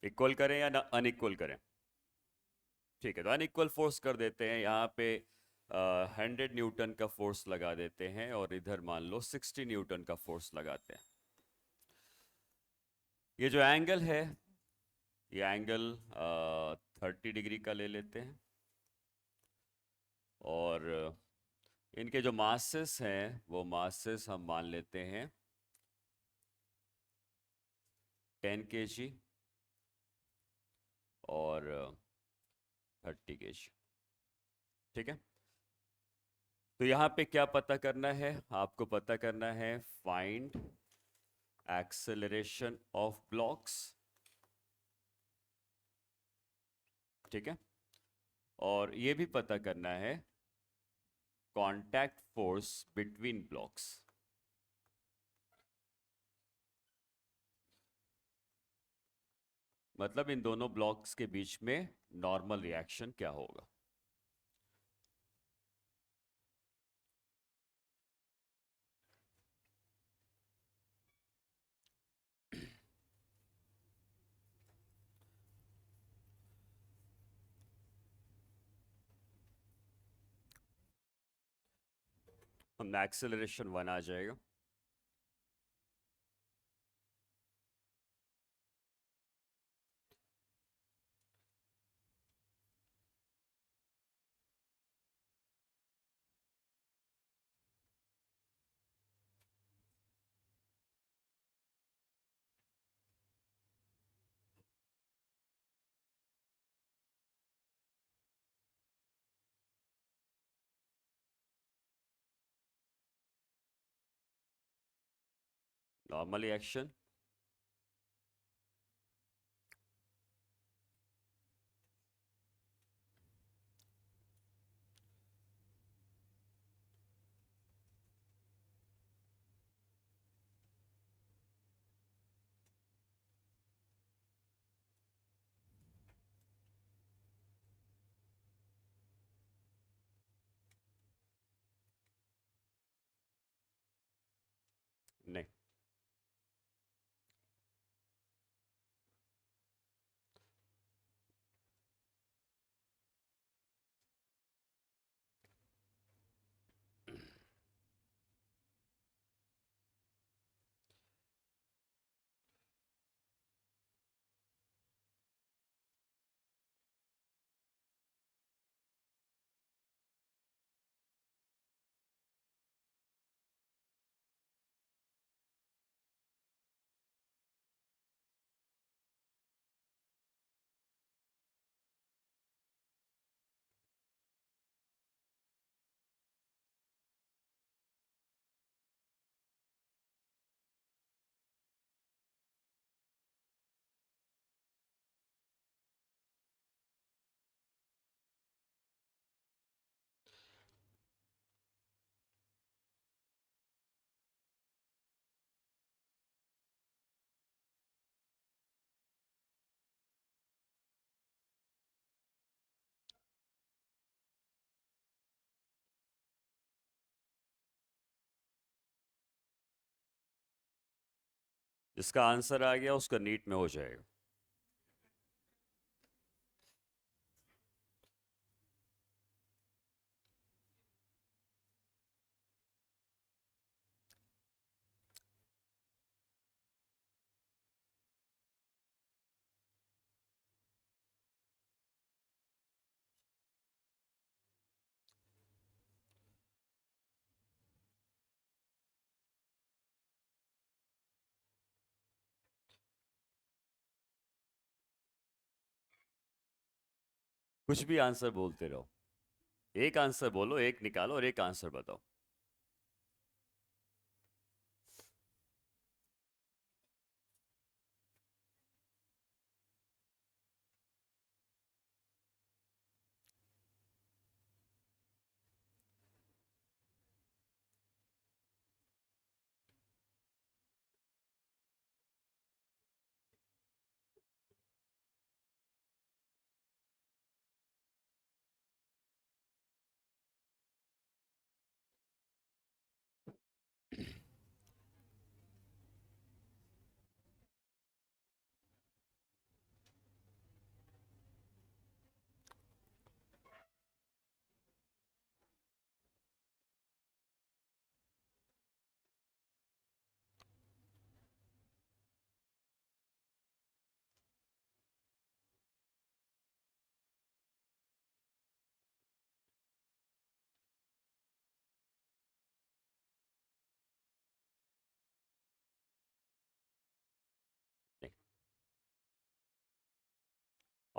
Equal करें या unequal करें? ठीक है, तो अनइक्वल फोर्स कर देते हैं। यहाँ पे 100 न्यूटन का फोर्स लगा देते हैं और इधर मान लो 60 न्यूटन का फोर्स लगाते हैं। ये जो एंगल है, ये एंगल 30 डिग्री का ले लेते हैं। और इनके जो मासेस हैं वो मासेस हम मान लेते हैं 10 kg और 30 kg। ठीक है, तो यहाँ पे क्या पता करना है आपको? पता करना है फाइंड एक्सेलरेशन ऑफ ब्लॉक्स। ठीक है, और ये भी पता करना है कांटेक्ट फोर्स बिटवीन ब्लॉक्स। मतलब इन दोनों ब्लॉक्स के बीच में नॉर्मल रिएक्शन क्या होगा। हम एक्सेलरेशन 1 आ जाएगा। नॉर्मल रिएक्शन नहीं। जिसका आंसर आ गया उसका नीट में हो जाएगा। कुछ भी आंसर बोलते रहो। एक आंसर बोलो, एक निकालो और एक आंसर बताओ।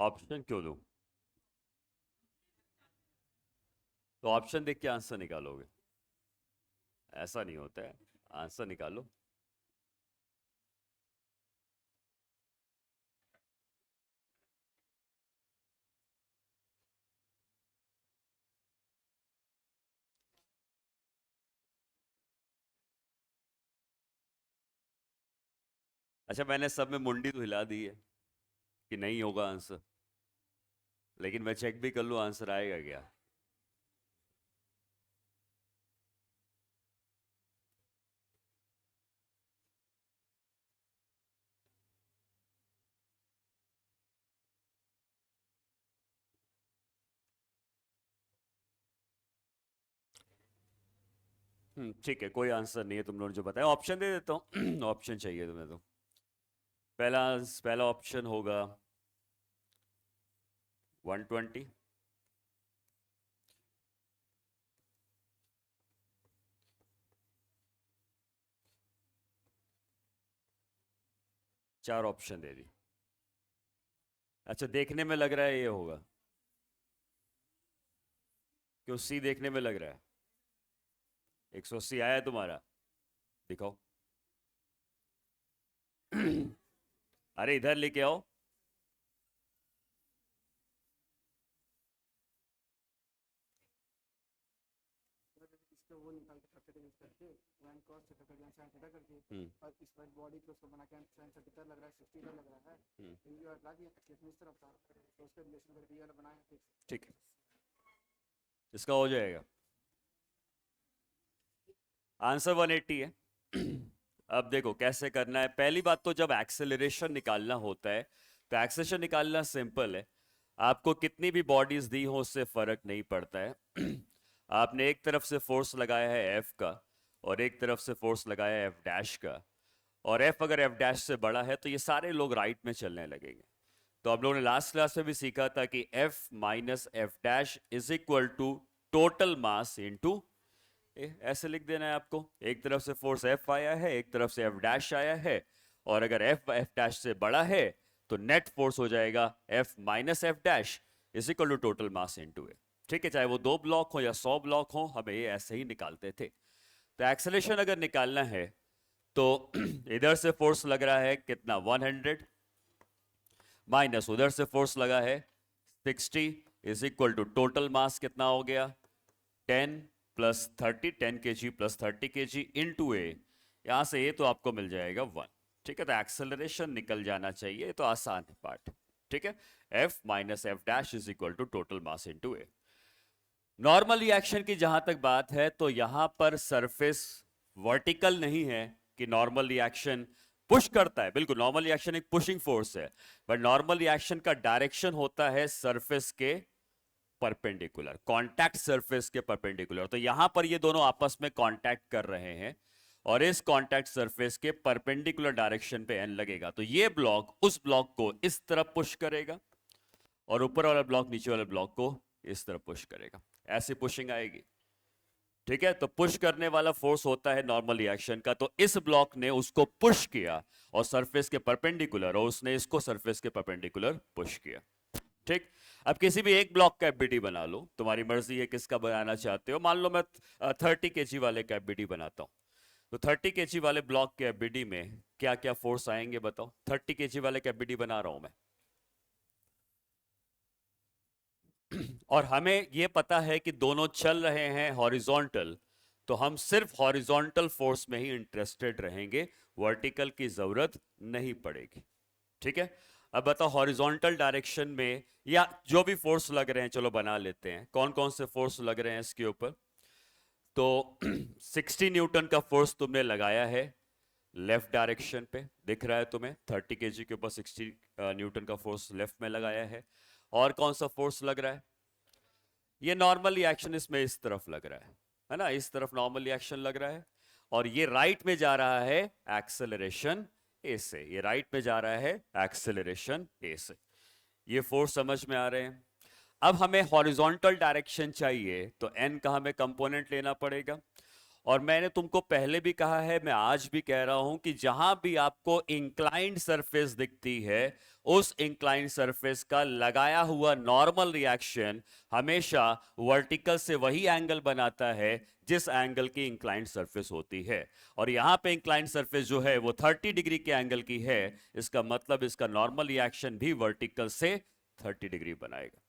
ऑप्शन क्यों दूं? तो ऑप्शन देख के आंसर निकालोगे? ऐसा नहीं होता है। आंसर निकालो। अच्छा, मैंने सब में मुंडी तो हिला दी है कि नहीं होगा आंसर, लेकिन मैं चेक भी कर लूं आंसर आएगा क्या। ठीक है, कोई आंसर नहीं है तुम लोगों ने जो बताया। ऑप्शन दे देता हूँ ऑप्शन चाहिए तुम्हें तो। पहला पहला ऑप्शन होगा 120, चार ऑप्शन दे दी। अच्छा, देखने में लग रहा है ये होगा, क्यों सी देखने में लग रहा है? 180 आया है तुम्हारा? दिखाओ। अरे इधर लेके आओ। इसका वो निकाल के थीटा यूज करके वन cos थीटा का ज्ञान sin थीटा कर दिए हम्म और इस पर बॉडी को उसको बना के sin थीटा लग रहा है 60 का लग रहा है हम्म तो ये और ला दिया एक्चुअली इस तरफ था तो उसका रिलेशन करके ये वाला बनाया फिक्स। ठीक है, इसका हो जाएगा। आंसर 180 है। अब देखो कैसे करना है। पहली बात तो जब एक्सेलरेशन निकालना होता है तो एक्सेलरेशन निकालना सिंपल है। आपको कितनी भी बॉडीज दी हो उससे फर्क नहीं पड़ता है। आपने एक तरफ से फोर्स लगाया है एफ का और एक तरफ से फोर्स लगाया है एफ डैश का, और एफ अगर एफ डैश से बड़ा है तो ये सारे लोग राइट में चलने लगेंगे। तो आप लोगों ने लास्ट क्लास में भी सीखा था कि F minus F dash is equal to total mass into, ऐसे लिख देना है आपको। एक तरफ से फोर्स एफ आया है, एक तरफ से एफ डैश आया है, और अगर एफ एफ डैश से बड़ा है तो नेट फोर्स हो जाएगा F minus F dash is equal to total mass into A. ठीक है, चाहे वो 2 ब्लॉक हो या 100 ब्लॉक हो, हमें ये ऐसे ही निकालते थे। तो एक्सेलेरेशन अगर निकालना है तो इधर से फोर्स लग रहा है कितना, 100, माइनस उधर से फोर्स लगा है 60 is equal to total mass कितना हो गया, 10 प्लस 30, 10 के जी प्लस 30 के जी इंटू ए। यहां से ए तो आपको मिल जाएगा 1। ठीक है, तो एक्सेलरेशन निकल जाना चाहिए, ये तो आसान है पार्ट। ठीक है, F minus F dash is equal to total mass into a. Normal reaction की जहां तक बात है तो यहां पर सरफेस वर्टिकल नहीं है कि नॉर्मल रिएक्शन पुश करता है। बिल्कुल, नॉर्मल रिएक्शन एक पुशिंग फोर्स है, बट नॉर्मल रिएक्शन का डायरेक्शन होता है सरफेस के परपेंडिकुलर, कांटेक्ट सरफेस के परपेंडिकुलर। तो यहां पर ये दोनों आपस में कांटेक्ट कर रहे हैं और इस कांटेक्ट सरफेस के परपेंडिकुलर डायरेक्शन पे एन लगेगा। तो ये ब्लॉक उस ब्लॉक को इस तरफ पुश करेगा और ऊपर वाला ब्लॉक नीचे वाले ब्लॉक को इस तरफ पुश करेगा। ऐसी पुशिंग आएगी। ठीक है, तो पुश करने वाला फोर्स होता है नॉर्मल रिएक्शन का। तो इस ब्लॉक ने उसको पुश किया और सरफेस के परपेंडिकुलर, और उसने इसको सरफेस के परपेंडिकुलर पुश किया। ठीक, अब किसी भी एक ब्लॉक का एफबीडी बना लो, तुम्हारी मर्जी है किसका बनाना चाहते हो। मान लो मैं 30 केजी वाले का एफबीडी बनाता हूं, तो 30 केजी वाले ब्लॉक के एफबीडी में क्या क्या फोर्स आएंगे बताओ। 30 केजी वाले का एफबीडी बना रहा हूं मैं, और हमें यह पता है कि दोनों चल रहे हैं हॉरिजॉन्टल, तो हम सिर्फ हॉरिजॉन्टल फोर्स में ही इंटरेस्टेड रहेंगे, वर्टिकल की जरूरत नहीं पड़ेगी। ठीक है, अब बताओ हॉरिजॉन्टल डायरेक्शन में या जो भी फोर्स लग रहे हैं, चलो बना लेते हैं कौन कौन से फोर्स लग रहे हैं इसके ऊपर। तो 60 न्यूटन का फोर्स तुमने लगाया है लेफ्ट डायरेक्शन पे, दिख रहा है तुम्हें, 30 केजी के ऊपर 60 न्यूटन का फोर्स लेफ्ट में लगाया है। और कौन सा फोर्स लग रहा है, ये नॉर्मल रिएक्शन इसमें इस तरफ लग रहा है ना, इस तरफ नॉर्मल रिएक्शन लग रहा है, और ये राइट में जा रहा है एक्सेलरेशन ए से, ये राइट में जा रहा है एक्सेलरेशन ए से। ये फोर्स समझ में आ रहे हैं। अब हमें हॉरिजॉन्टल डायरेक्शन चाहिए तो एन का हमें कंपोनेंट लेना पड़ेगा, और मैंने तुमको पहले भी कहा है, मैं आज भी कह रहा हूं कि जहां भी आपको इंक्लाइंड सरफेस दिखती है, उस इंक्लाइंड सरफेस का लगाया हुआ नॉर्मल रिएक्शन हमेशा वर्टिकल से वही एंगल बनाता है जिस एंगल की इंक्लाइंड सरफेस होती है। और यहां पे इंक्लाइंड सरफेस जो है वो 30 डिग्री के एंगल की है, इसका मतलब इसका नॉर्मल रिएक्शन भी वर्टिकल से 30 डिग्री बनाएगा।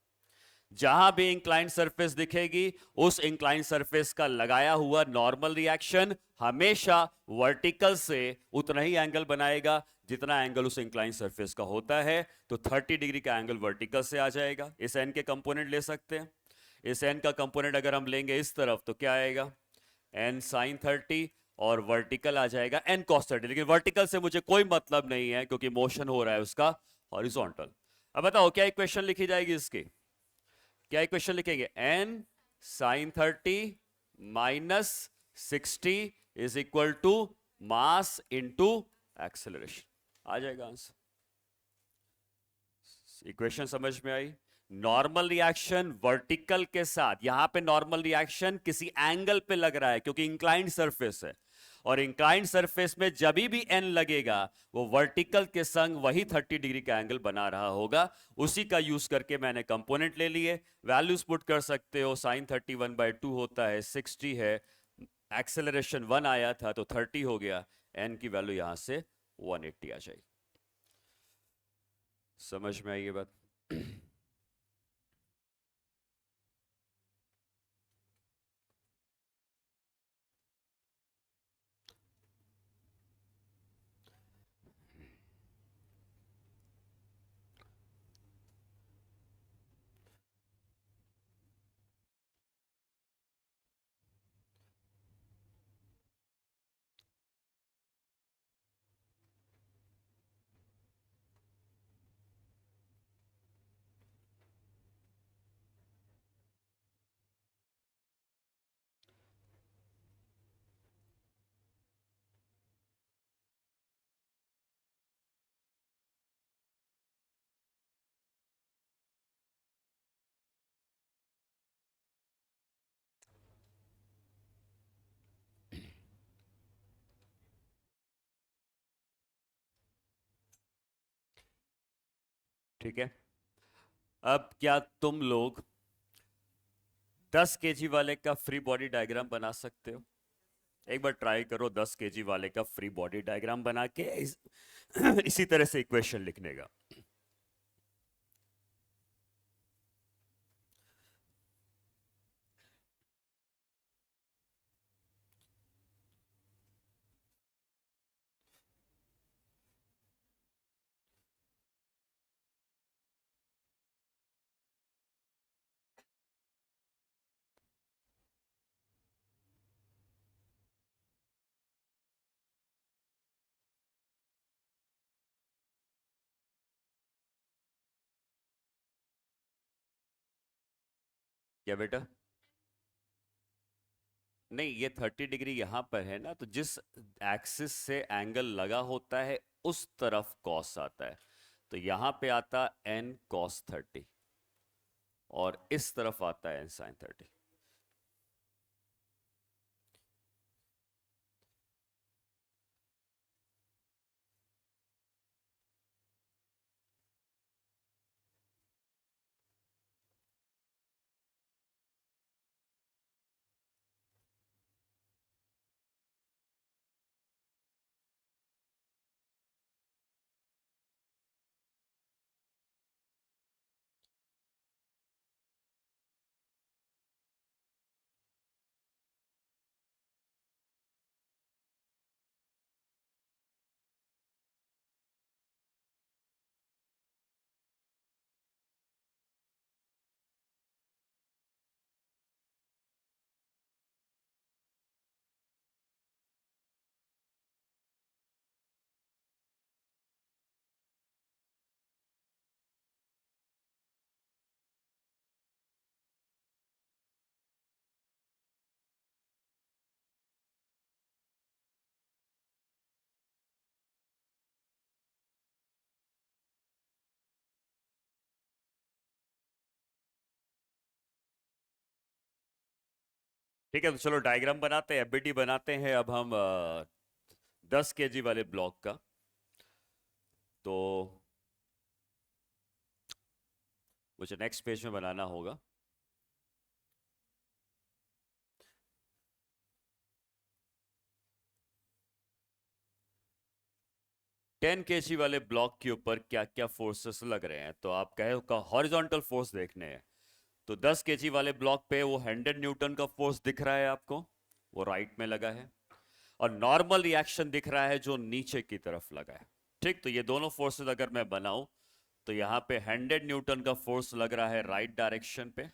जहां भी इंक्लाइंड सरफेस दिखेगी, उस इंक्लाइंड सरफेस का लगाया हुआ नॉर्मल रिएक्शन हमेशा वर्टिकल से उतना ही एंगल बनाएगा जितना एंगल उस इंक्लाइंड सरफेस का होता है। तो 30 डिग्री का एंगल वर्टिकल से आ जाएगा। इस एन के कंपोनेंट ले सकते हैं। इस एन का कंपोनेंट अगर हम लेंगे इस तरफ तो क्या आएगा, एन साइन 30, और वर्टिकल आ जाएगा एन कॉस 30। लेकिन वर्टिकल से मुझे कोई मतलब नहीं है क्योंकि मोशन हो रहा है उसका हॉरिजॉन्टल। अब बताओ क्या इक्वेशन लिखी जाएगी इसकी, क्या इक्वेशन लिखेंगे, N sine 30 minus 60 is equal to mass into acceleration. आ जाएगा आंसर। इक्वेशन समझ में आई। नॉर्मल रिएक्शन वर्टिकल के साथ, यहां पे नॉर्मल रिएक्शन किसी एंगल पे लग रहा है क्योंकि इंक्लाइंड सरफेस है, और इंक्लाइंड सरफेस में जब भी एन लगेगा वो वर्टिकल के संग वही 30 डिग्री का एंगल बना रहा होगा। उसी का यूज करके मैंने कंपोनेंट ले लिए, वैल्यूज पुट कर सकते हो। साइन 31/2 होता है, 60 है, एक्सेलरेशन 1 आया था तो 30 हो गया, एन की वैल्यू यहां से 180 आ जाएगी। समझ में आई ये बात? ठीक है, अब क्या तुम लोग 10 केजी वाले का फ्री बॉडी डायग्राम बना सकते हो? एक बार ट्राई करो 10 केजी वाले का फ्री बॉडी डायग्राम बना के इसी तरह से इक्वेशन लिखने का। क्या बेटा? नहीं, ये 30 डिग्री यहां पर है ना, तो जिस एक्सिस से एंगल लगा होता है उस तरफ कॉस आता है, तो यहां पे आता एन कॉस 30 और इस तरफ आता है एन साइन 30। ठीक है, तो चलो डायग्राम बनाते हैं, एफबीटी बनाते हैं अब हम 10 केजी वाले ब्लॉक का। तो मुझे नेक्स्ट पेज में बनाना होगा। टेन केजी वाले ब्लॉक के ऊपर क्या क्या फोर्सेस लग रहे हैं, तो आप कहे का हॉरिजॉन्टल फोर्स देखने हैं। तो 10 केजी वाले ब्लॉक पे वो 100 न्यूटन का फोर्स दिख रहा है आपको, वो राइट में लगा है। और नॉर्मल रिएक्शन दिख रहा है जो नीचे की तरफ लगा है। ठीक, तो ये दोनों फोर्सेस अगर मैं बनाऊं तो यहां पे 100 न्यूटन का फोर्स लग रहा है राइट डायरेक्शन पे,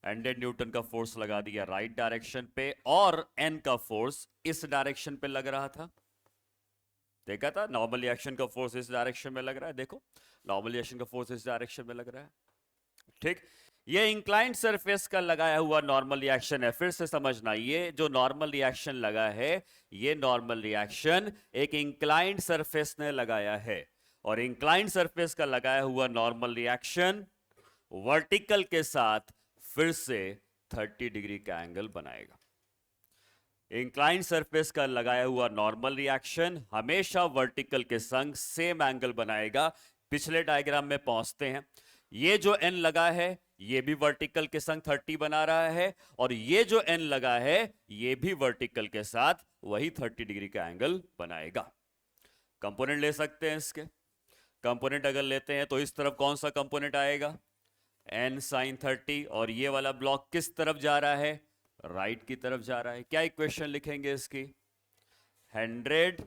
100 न्यूटन का फोर्स लगा दिया राइट डायरेक्शन पे, और एन का फोर्स इस डायरेक्शन पे लग रहा था। देखा था नॉर्मल रिएक्शन का फोर्स इस डायरेक्शन में लग रहा है, देखो नॉर्मल रिएक्शन का फोर्स इस डायरेक्शन में लग रहा है। ठीक, ये इंक्लाइंड सरफेस का लगाया हुआ नॉर्मल रिएक्शन है। फिर से समझना, ये जो नॉर्मल रिएक्शन लगा है, ये नॉर्मल रिएक्शन एक इंक्लाइंड सरफेस ने लगाया है, और इंक्लाइंड सरफेस का लगाया हुआ नॉर्मल रिएक्शन वर्टिकल के साथ फिर से 30 डिग्री का एंगल बनाएगा। इंक्लाइंड सरफेस का लगाया हुआ नॉर्मल रिएक्शन हमेशा वर्टिकल के संग सेम एंगल बनाएगा। पिछले डायग्राम में पहुंचते हैं। ये जो एन लगा है ये भी वर्टिकल के संग 30 बना रहा है, और ये जो एन लगा है ये भी वर्टिकल के साथ वही 30 डिग्री का एंगल बनाएगा। कंपोनेंट ले सकते हैं इसके। कंपोनेंट अगर लेते हैं तो इस तरफ कौन सा कंपोनेंट आएगा, एन साइन 30, और ये वाला ब्लॉक किस तरफ जा रहा है, राइट की तरफ जा रहा है। क्या इक्वेशन लिखेंगे इसकी, 100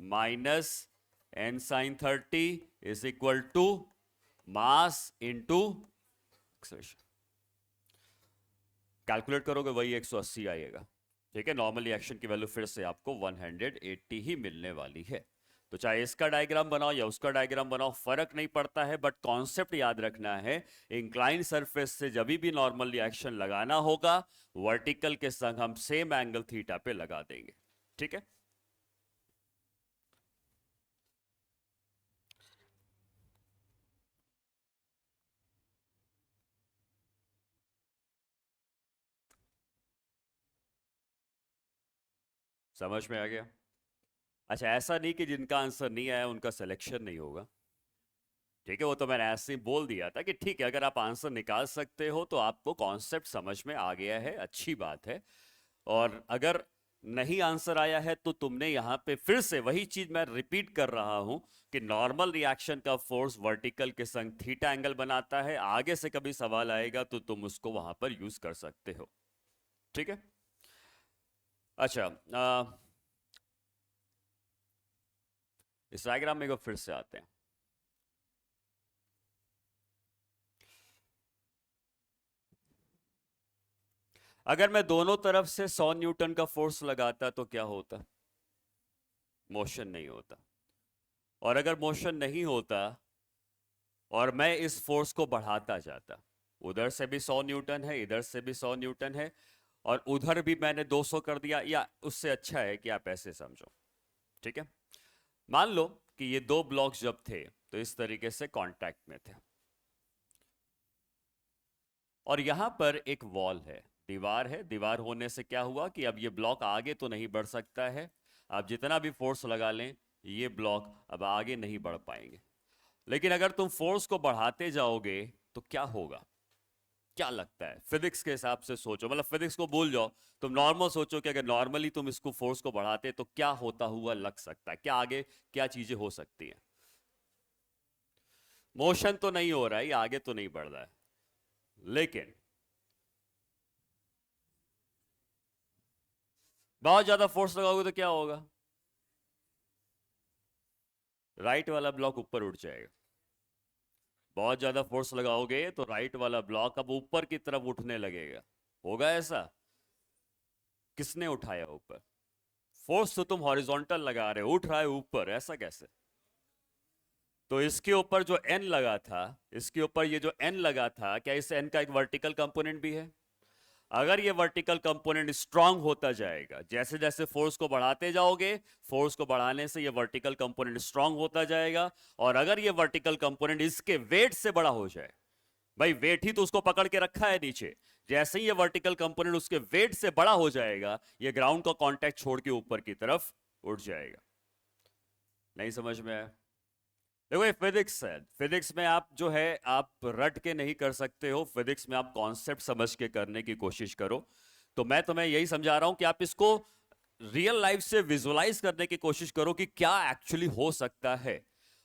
minus N sine 30 is equal to mass into acceleration. Calculate करोगे वही 180 आएगा। ठीक है, नॉर्मल रिएक्शन की वैल्यू फिर से आपको 180 ही मिलने वाली है। तो चाहे इसका डायग्राम बनाओ या उसका डायग्राम बनाओ, फर्क नहीं पड़ता है, बट कॉन्सेप्ट याद रखना है। इंक्लाइन सरफेस से जब भी नॉर्मल रिएक्शन लगाना होगा, वर्टिकल के संग हम सेम एंगल थीटा पे लगा देंगे। ठीक है, समझ में आ गया। अच्छा, ऐसा नहीं कि जिनका आंसर नहीं आया उनका सिलेक्शन नहीं होगा। ठीक है, वो तो मैंने ऐसे ही बोल दिया था कि ठीक है, अगर आप आंसर निकाल सकते हो तो आपको कॉन्सेप्ट समझ में आ गया है, अच्छी बात है। और अगर नहीं आंसर आया है तो तुमने यहां पे फिर से वही चीज मैं रिपीट कर रहा हूं कि नॉर्मल रिएक्शन का फोर्स वर्टिकल के संग थीटा एंगल बनाता है। आगे से कभी सवाल आएगा तो तुम उसको वहां पर यूज कर सकते हो। ठीक है, अच्छा, इस डायग्राम में फिर से आते हैं। अगर मैं दोनों तरफ से 100 न्यूटन का फोर्स लगाता तो क्या होता, मोशन नहीं होता। और अगर मोशन नहीं होता और मैं इस फोर्स को बढ़ाता जाता, उधर से भी 100 न्यूटन है, इधर से भी 100 न्यूटन है, और उधर भी मैंने 200 कर दिया, या उससे अच्छा है कि आप ऐसे समझो। ठीक है, मान लो कि ये दो ब्लॉक्स जब थे तो इस तरीके से कांटेक्ट में थे, और यहां पर एक वॉल है, दीवार है। दीवार होने से क्या हुआ कि अब ये ब्लॉक आगे तो नहीं बढ़ सकता है। आप जितना भी फोर्स लगा लें ये ब्लॉक अब आगे नहीं बढ़ पाएंगे। लेकिन अगर तुम फोर्स को बढ़ाते जाओगे तो क्या होगा, क्या लगता है, फिजिक्स के हिसाब से सोचो, मतलब फिजिक्स को भूल जाओ, तुम नॉर्मल सोचो कि अगर नॉर्मली तुम इसको फोर्स को बढ़ाते तो क्या होता हुआ लग सकता है, क्या आगे क्या चीजें हो सकती हैं। मोशन तो नहीं हो रहा है, ये आगे तो नहीं बढ़ रहा है, लेकिन बहुत ज्यादा फोर्स लगाओगे तो क्या होगा, राइट वाला ब्लॉक ऊपर उठ जाएगा। बहुत ज्यादा फोर्स लगाओगे तो राइट वाला ब्लॉक अब ऊपर की तरफ उठने लगेगा। होगा ऐसा, किसने उठाया ऊपर, फोर्स तो तुम हॉरिजॉन्टल लगा रहे हो, उठ रहा है ऊपर, ऐसा कैसे। तो इसके ऊपर जो एन लगा था, इसके ऊपर ये जो एन लगा था, क्या इस एन का एक वर्टिकल कंपोनेंट भी है। अगर ये वर्टिकल कंपोनेंट स्ट्रांग होता जाएगा, जैसे जैसे फोर्स को बढ़ाते जाओगे, फोर्स को बढ़ाने से ये वर्टिकल कंपोनेंट स्ट्रांग होता जाएगा। और अगर ये वर्टिकल कंपोनेंट इसके वेट से बड़ा हो जाए, भाई वेट ही तो उसको पकड़ के रखा है नीचे, जैसे ही ये वर्टिकल कंपोनेंट उसके वेट से बड़ा हो जाएगा, ये ग्राउंड का कांटेक्ट छोड़ के ऊपर की तरफ उठ जाएगा। नहीं समझ में आया? देखो ये फिजिक्स है, फिजिक्स में आप जो है आप रट के नहीं कर सकते हो, फिजिक्स में आप कॉन्सेप्ट समझ के करने की कोशिश करो। तो मैं तुम्हें यही समझा रहा हूं कि आप इसको रियल लाइफ से विजुलाइज करने की कोशिश करो कि क्या एक्चुअली हो सकता है,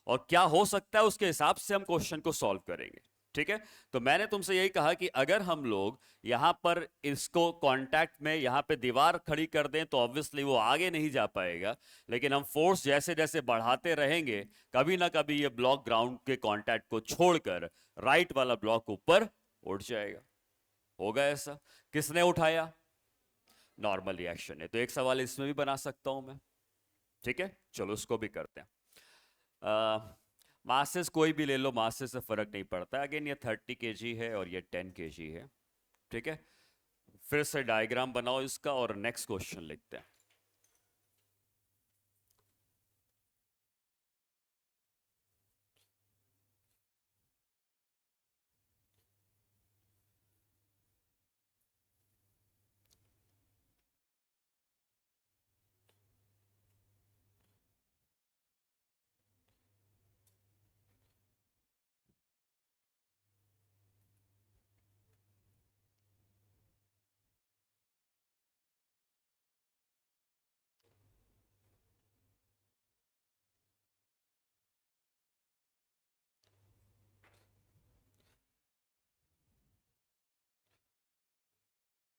और क्या हो सकता है उसके हिसाब से हम क्वेश्चन को सॉल्व करेंगे। ठीक है? तो मैंने तुमसे यही कहा कि अगर हम लोग यहां पर इसको कांटेक्ट में यहां पे दीवार खड़ी कर दें तो ऑब्वियसली वो आगे नहीं जा पाएगा, लेकिन हम फोर्स जैसे जैसे बढ़ाते रहेंगे, कभी ना कभी ये ब्लॉक ग्राउंड के कांटेक्ट को छोड़कर राइट वाला ब्लॉक ऊपर उठ जाएगा। होगा ऐसा? किसने उठाया? नॉर्मल रिएक्शन है। तो एक सवाल इसमें भी बना सकता हूं मैं। ठीक है, चलो उसको भी करते हैं। मासेस कोई भी ले लो, मासेस से फर्क नहीं पड़ता। अगेन ये 30 kg है और ये 10 kg है। ठीक है, फिर से डायग्राम बनाओ इसका और नेक्स्ट क्वेश्चन लिखते हैं।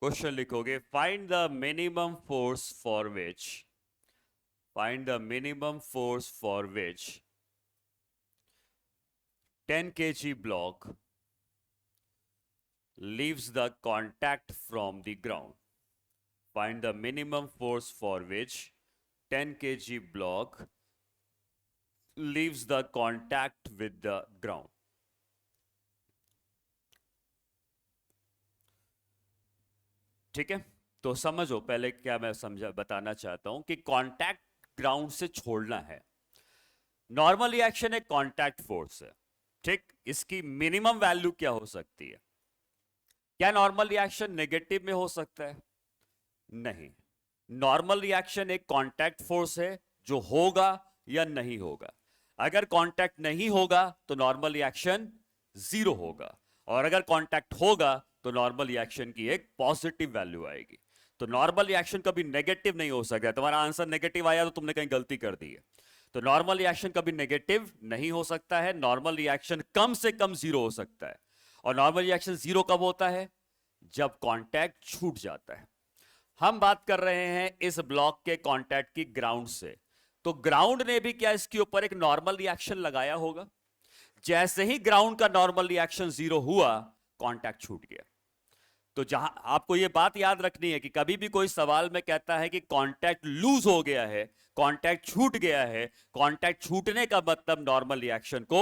क्वेश्चन लिखोगे, find the minimum force for which, find the minimum force for which 10 kg block leaves the contact from the ground. Find the minimum force for which 10 kg block leaves the contact with the ground. ठीक है, तो समझो पहले क्या मैं समझा बताना चाहता हूं कि कांटेक्ट ग्राउंड से छोड़ना है। नॉर्मल रिएक्शन एक कांटेक्ट फोर्स है। ठीक, इसकी मिनिमम वैल्यू क्या हो सकती है? क्या नॉर्मल रिएक्शन नेगेटिव में हो सकता है? नहीं, नॉर्मल रिएक्शन एक कांटेक्ट फोर्स है जो होगा या नहीं होगा। अगर कांटेक्ट नहीं होगा तो नॉर्मल रिएक्शन जीरो होगा, और अगर कांटेक्ट होगा तो नॉर्मल रिएक्शन की एक पॉजिटिव वैल्यू आएगी। तो नॉर्मल रिएक्शन कभी नेगेटिव नहीं हो सकता। तुम्हारा आंसर नेगेटिव आया तो तुमने कहीं गलती कर दी है। तो नॉर्मल रिएक्शन कभी नेगेटिव नहीं हो सकता है। नॉर्मल रिएक्शन कम से कम जीरो हो सकता है। और नॉर्मल रिएक्शन जीरो कब होता है? जब कांटेक्ट छूट जाता है। हम बात कर रहे हैं इस ब्लॉक के कांटेक्ट की ग्राउंड से, तो ग्राउंड ने भी क्या इसके ऊपर एक नॉर्मल रिएक्शन लगाया होगा? जैसे ही ग्राउंड का नॉर्मल रिएक्शन जीरो हुआ, कांटेक्ट छूट गया। तो जहां आपको यह बात याद रखनी है कि कभी भी कोई सवाल में कहता है कि कांटेक्ट लूज हो गया है, कांटेक्ट छूट गया है, कांटेक्ट छूटने का मतलब नॉर्मल रिएक्शन को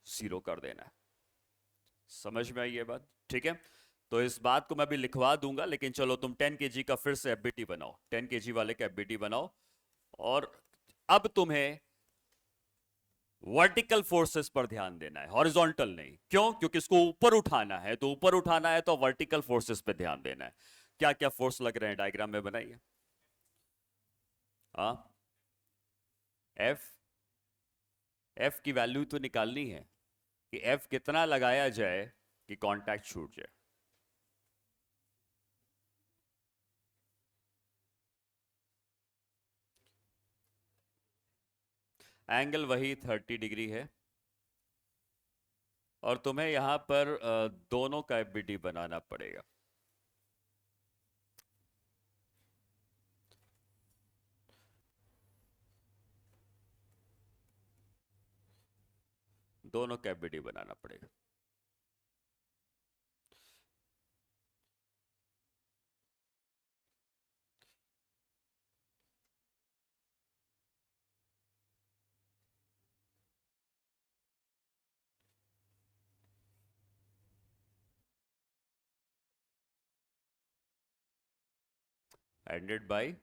जीरो कर देना है। समझ में आई ये बात? ठीक है, तो इस बात को मैं भी लिखवा दूंगा, लेकिन चलो तुम 10 kg का फिर से एफबीटी बनाओ, 10 kg वाले का एफबीटी बनाओ। और अब तुम्हें वर्टिकल फोर्सेस पर ध्यान देना है, हॉरिजॉन्टल नहीं। क्यों? क्योंकि इसको ऊपर उठाना है, तो ऊपर उठाना है तो वर्टिकल फोर्सेस पे ध्यान देना है। क्या क्या फोर्स लग रहे हैं डायग्राम में बनाइए। हाँ, एफ, एफ की वैल्यू तो निकालनी है कि एफ कितना लगाया जाए कि कांटेक्ट छूट जाए। एंगल वही 30 डिग्री है, और तुम्हें यहां पर दोनों का एफबीटी बनाना पड़ेगा। दोनों का एफबीटी बनाना पड़ेगा। एंडेड बाय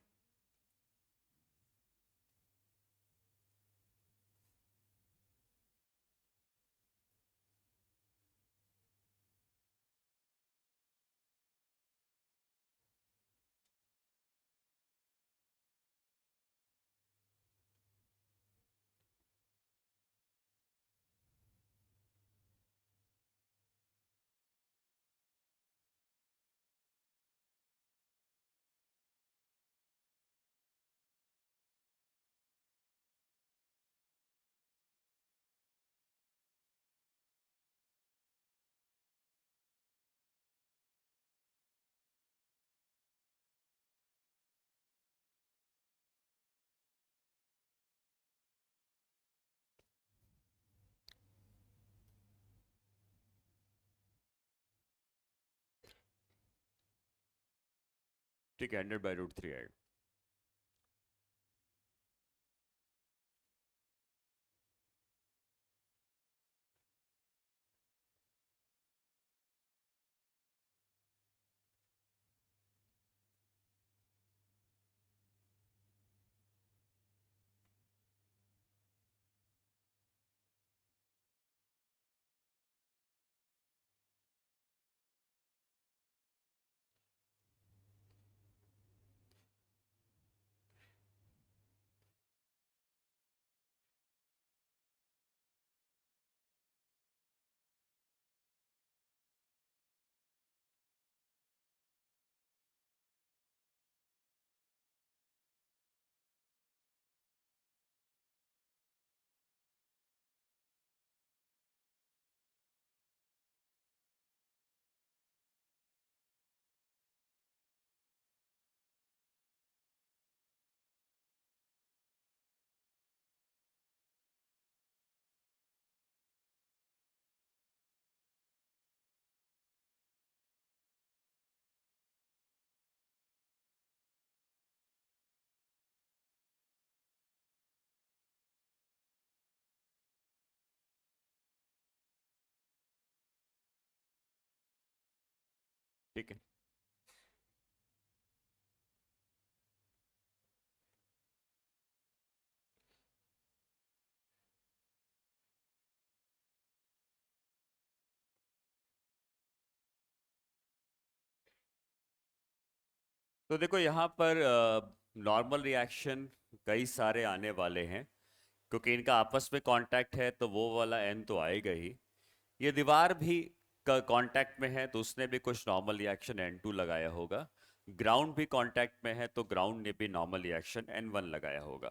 ठीक है, 100/√3 आएगा। ठीक है, तो देखो यहाँ पर नॉर्मल रिएक्शन कई सारे आने वाले हैं, क्योंकि इनका आपस में कांटेक्ट है तो वो वाला एन तो आएगा ही। ये दीवार भी कांटेक्ट में है तो उसने भी कुछ नॉर्मल रिएक्शन N2 लगाया होगा। ग्राउंड भी कांटेक्ट में है तो ग्राउंड ने भी नॉर्मल रिएक्शन N1 लगाया होगा।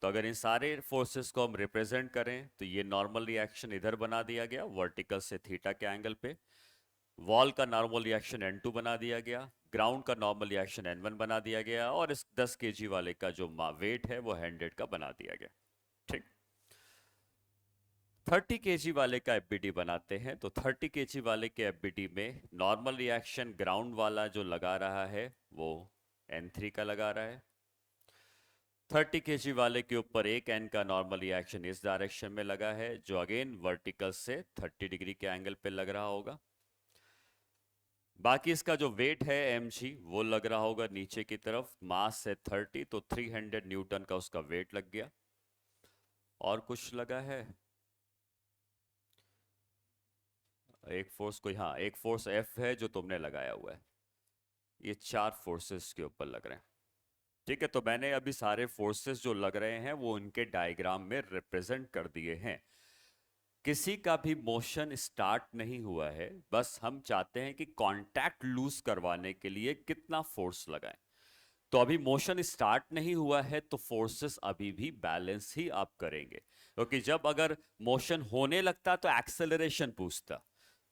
तो अगर इन सारे फोर्सेस को हम रिप्रेजेंट करें तो ये नॉर्मल रिएक्शन इधर बना दिया गया वर्टिकल से थीटा के एंगल पे, वॉल का नॉर्मल रिएक्शन N2 बना दिया गया, ग्राउंड का नॉर्मल रिएक्शन N1 बना दिया गया, और इस 10 kg वाले का जो वेट है वो 100 का बना दिया गया। ठीक, 30 kg वाले का एफबीडी बनाते हैं। तो 30 kg वाले के एफबीडी में नॉर्मल रिएक्शन ग्राउंड वाला जो लगा रहा है वो N3 का लगा रहा है। 30 kg वाले के ऊपर एक N का नॉर्मल रिएक्शन इस डायरेक्शन में लगा है जो अगेन वर्टिकल से 30 डिग्री के एंगल पे लग रहा होगा। बाकी इसका जो वेट है mg वो लग रहा होगा नीचे की तरफ, मास है 30 तो 300 न्यूटन का उसका वेट लग गया। और कुछ लगा है एक फोर्स कोई, हाँ एक फोर्स F है जो तुमने लगाया हुआ है। ये 4 फोर्सेस के ऊपर लग रहे हैं। ठीक है, तो मैंने अभी सारे फोर्सेस जो लग रहे हैं वो उनके डायग्राम में रिप्रेजेंट कर दिए हैं। किसी का भी मोशन स्टार्ट नहीं हुआ है, बस हम चाहते हैं कि कांटेक्ट लूज करवाने के लिए कितना फोर्स लगाएं। तो अभी मोशन स्टार्ट नहीं हुआ है तो फोर्सेस अभी भी बैलेंस ही आप करेंगे, क्योंकि जब अगर मोशन होने लगता तो एक्सेलरेशन पूछता,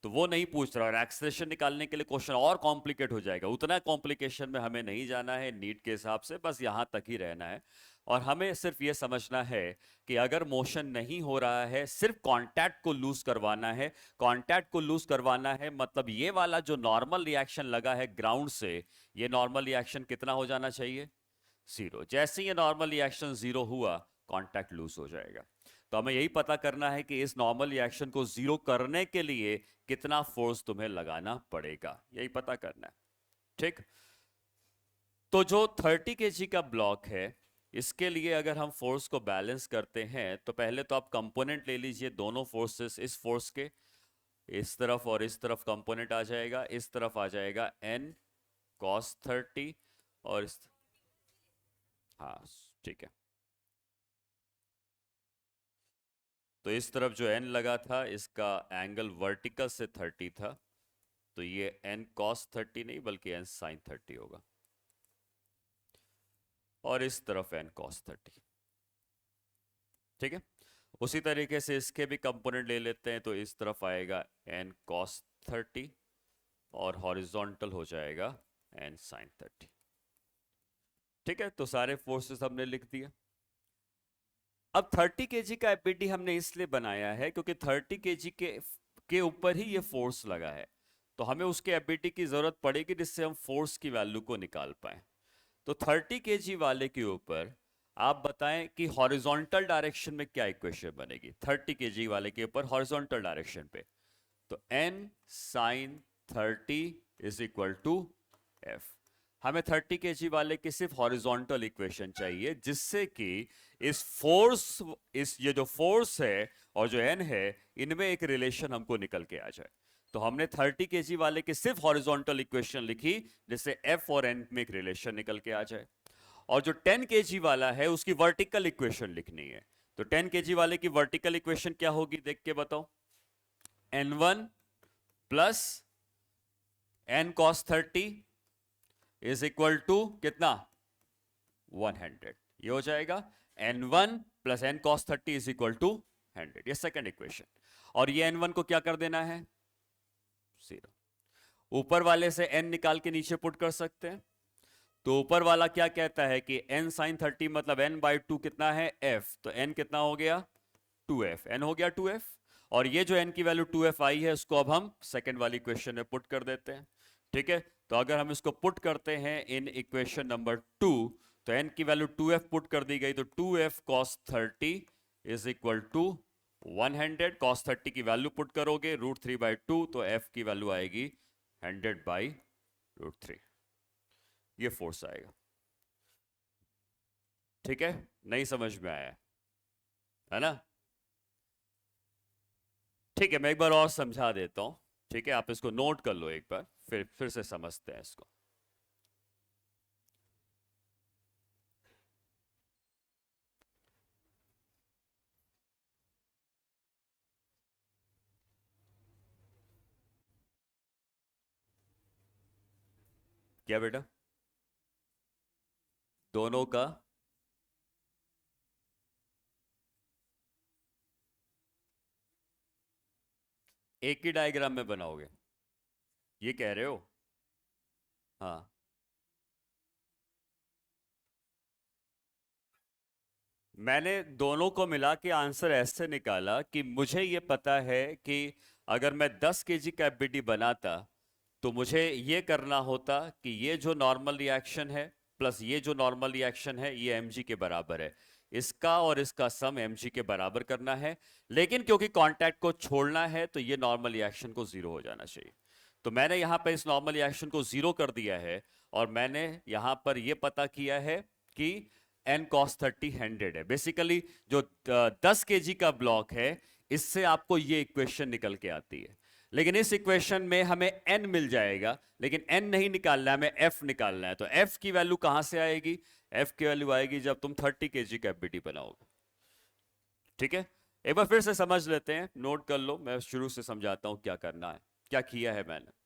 तो वो नहीं पूछ रहा, और एक्सेलरेशन निकालने के लिए क्वेश्चन और कॉम्प्लिकेट हो जाएगा। उतना कॉम्प्लिकेशन में हमें नहीं जाना है नीट के हिसाब से, बस यहां तक ही रहना है। और हमें सिर्फ ये समझना है कि अगर मोशन नहीं हो रहा है, सिर्फ कांटेक्ट को लूज करवाना है। कांटेक्ट को लूज करवाना है मतलब ये वाला जो नॉर्मल रिएक्शन लगा है ग्राउंड से, ये नॉर्मल रिएक्शन कितना हो जाना चाहिए? 0। जैसे ये नॉर्मल रिएक्शन 0 हुआ कांटेक्ट लूज हो जाएगा। तो हमें यही पता करना है कि इस नॉर्मल रिएक्शन को 0 करने के लिए कितना फोर्स तुम्हें लगाना पड़ेगा, यही पता करना है। ठीक, तो जो 30 kg का ब्लॉक है इसके लिए अगर हम फोर्स को बैलेंस करते हैं तो पहले तो आप कंपोनेंट ले लीजिए दोनों फोर्सेस, इस फोर्स के इस तरफ और इस तरफ कंपोनेंट आ जाएगा, इस तरफ आ जाएगा n cos 30 और इस, हाँ ठीक है, तो इस तरफ जो n लगा था इसका एंगल वर्टिकल से 30 था, तो ये n cos 30 नहीं बल्कि n sin 30 होगा, और इस तरफ n cos 30। ठीक है, उसी तरीके से इसके भी कंपोनेंट ले लेते हैं, तो इस तरफ आएगा n cos 30 और हॉरिजॉन्टल हो जाएगा n sin 30। ठीक है, तो सारे फोर्सेस हमने लिख दिए। अब 30 kg का एफबीडी हमने इसलिए बनाया है क्योंकि 30 kg के ऊपर ही ये फोर्स लगा है, तो हमें उसके एफबीडी की जरूरत पड़ेगी जिससे हम फोर्स की वैल्यू को निकाल पाए। तो 30 केजी वाले के ऊपर आप बताएं कि हॉरिजॉन्टल डायरेक्शन में क्या इक्वेशन बनेगी 30 केजी वाले के ऊपर हॉरिजॉन्टल डायरेक्शन पे। तो n sin 30 is equal to f। हमें 30 केजी वाले की सिर्फ हॉरिजॉन्टल इक्वेशन चाहिए जिससे कि इस फोर्स ये जो फोर्स है और जो n है इनमें एक रिलेशन हमको निकल के आ जाए। तो हमने 30 केजी वाले की सिर्फ हॉरिजॉन्टल इक्वेशन लिखी जिससे f और n में एक रिलेशन निकल के आ जाए। और जो 10 केजी वाला है उसकी वर्टिकल इक्वेशन लिखनी है। तो 10 केजी वाले की वर्टिकल इक्वेशन क्या होगी देख के बताओ। n1 plus n cos 30 is equal to कितना 100। ये हो जाएगा n1 plus n cos 30 is equal to 100। ये सेकंड इक्वेशन। और ये n1 को क्या कर देना है 0। ऊपर वाले से n निकाल के नीचे पुट कर सकते हैं। तो ऊपर वाला क्या कहता है कि n sin 30 मतलब n बाई 2 कितना है f। तो n कितना हो गया 2f। n हो गया 2f। और ये जो n की वैल्यू 2f आई है उसको अब हम सेकंड वाली इक्वेशन में पुट कर देते हैं। ठीक है, तो अगर हम इसको पुट करते हैं इन इक्वेशन नंबर 2 तो n की वैल्यू 2f पुट कर दी गई तो 2f cos 30 is equal to 100। cos 30 की वैल्यू पुट करोगे √3/2 तो f की वैल्यू आएगी 100/√3। ये फोर्स आएगा। ठीक है, नहीं समझ में आया है ना। ठीक है, मैं एक बार और समझा देता हूं। ठीक है, आप इसको नोट कर लो एक बार फिर से समझते हैं इसको। क्या बेटा दोनों का एक ही डायग्राम में बनाओगे ये कह रहे हो। हाँ, मैंने दोनों को मिला के आंसर ऐसे निकाला कि मुझे ये पता है कि अगर मैं 10 केजी का एफबीडी बनाता तो मुझे ये करना होता कि ये जो नॉर्मल रिएक्शन है प्लस ये जो नॉर्मल रिएक्शन है ये mg के बराबर है। इसका और इसका सम mg के बराबर करना है। लेकिन क्योंकि कांटेक्ट को छोड़ना है तो ये नॉर्मल रिएक्शन को जीरो हो जाना चाहिए। तो मैंने यहां पर इस नॉर्मल रिएक्शन को जीरो कर दिया है और मैंने यहां पर यह पता किया है कि n cos 30 100 है। बेसिकली जो 10 केजी का ब्लॉक है इससे आपको ये इक्वेशन निकल के आती है। लेकिन इस इक्वेशन में हमें n मिल जाएगा लेकिन n नहीं निकालना है, हमें f निकालना है। तो f की वैल्यू कहां से आएगी, f की वैल्यू आएगी जब तुम 30 केजी का एफबीडी बनाओगे। ठीक है, एक बार फिर से समझ लेते हैं, नोट कर लो। मैं शुरू से समझाता हूं क्या करना है, क्या किया है मैंने।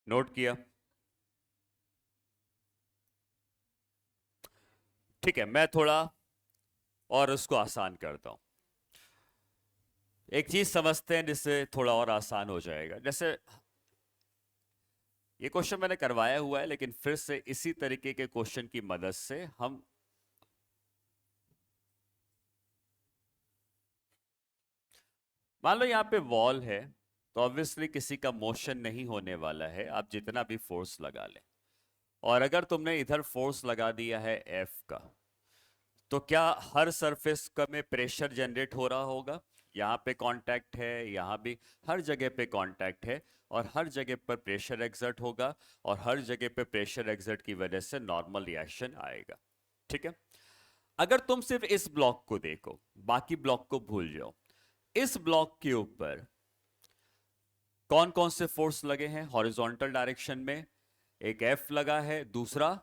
नोट किया। ठीक है, मैं थोड़ा और उसको आसान करता हूं। एक चीज समझते हैं जिससे थोड़ा और आसान हो जाएगा। जैसे ये क्वेश्चन मैंने करवाया हुआ है लेकिन फिर से इसी तरीके के क्वेश्चन की मदद से हम मान लो यहां पे वॉल है तो ऑब्वियसली किसी का मोशन नहीं होने वाला है, आप जितना भी फोर्स लगा लें। और अगर तुमने इधर फोर्स लगा दिया है F का तो क्या हर सरफेस का में प्रेशर जनरेट हो रहा होगा? यहाँ पे कांटेक्ट है, यहाँ भी, हर जगह पे कांटेक्ट है और हर जगह पर प्रेशर एक्सर्ट होगा और हर जगह पे प्रेशर एक्सर्ट की वजह से नॉर्मल रिएक्शन आएगा। ठीक है, अगर तुम सिर्फ इस ब्लॉक को देखो, बाकी ब्लॉक को भूल जाओ, इस ब्लॉक के ऊपर कौन कौन से फोर्स लगे हैं हॉरिजॉन्टल डायरेक्शन में? एक एफ लगा है, दूसरा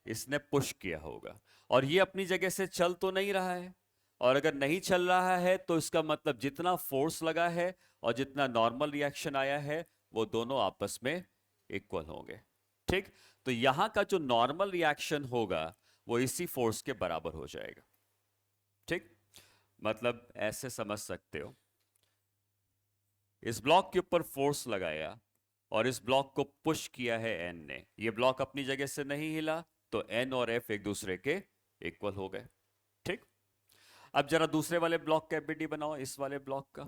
इसने पुश किया होगा, और ये अपनी जगह से चल तो नहीं रहा है, और अगर नहीं चल रहा है तो इसका मतलब जितना फोर्स लगा है और जितना नॉर्मल रिएक्शन आया है वो दोनों आपस में इक्वल होंगे। ठीक, तो यहां का जो नॉर्मल रिएक्शन होगा वो इसी फोर्स के बराबर हो जाएगा। ठीक, मतलब ऐसे समझ सकते हो, इस ब्लॉक के ऊपर फोर्स लगाया और इस ब्लॉक को पुश किया है एन ने, ये ब्लॉक अपनी जगह से नहीं हिला, तो एन और एफ एक दूसरे के इक्वल हो गए। ठीक, अब जरा दूसरे वाले ब्लॉक का एबीडी बनाओ, इस वाले ब्लॉक का,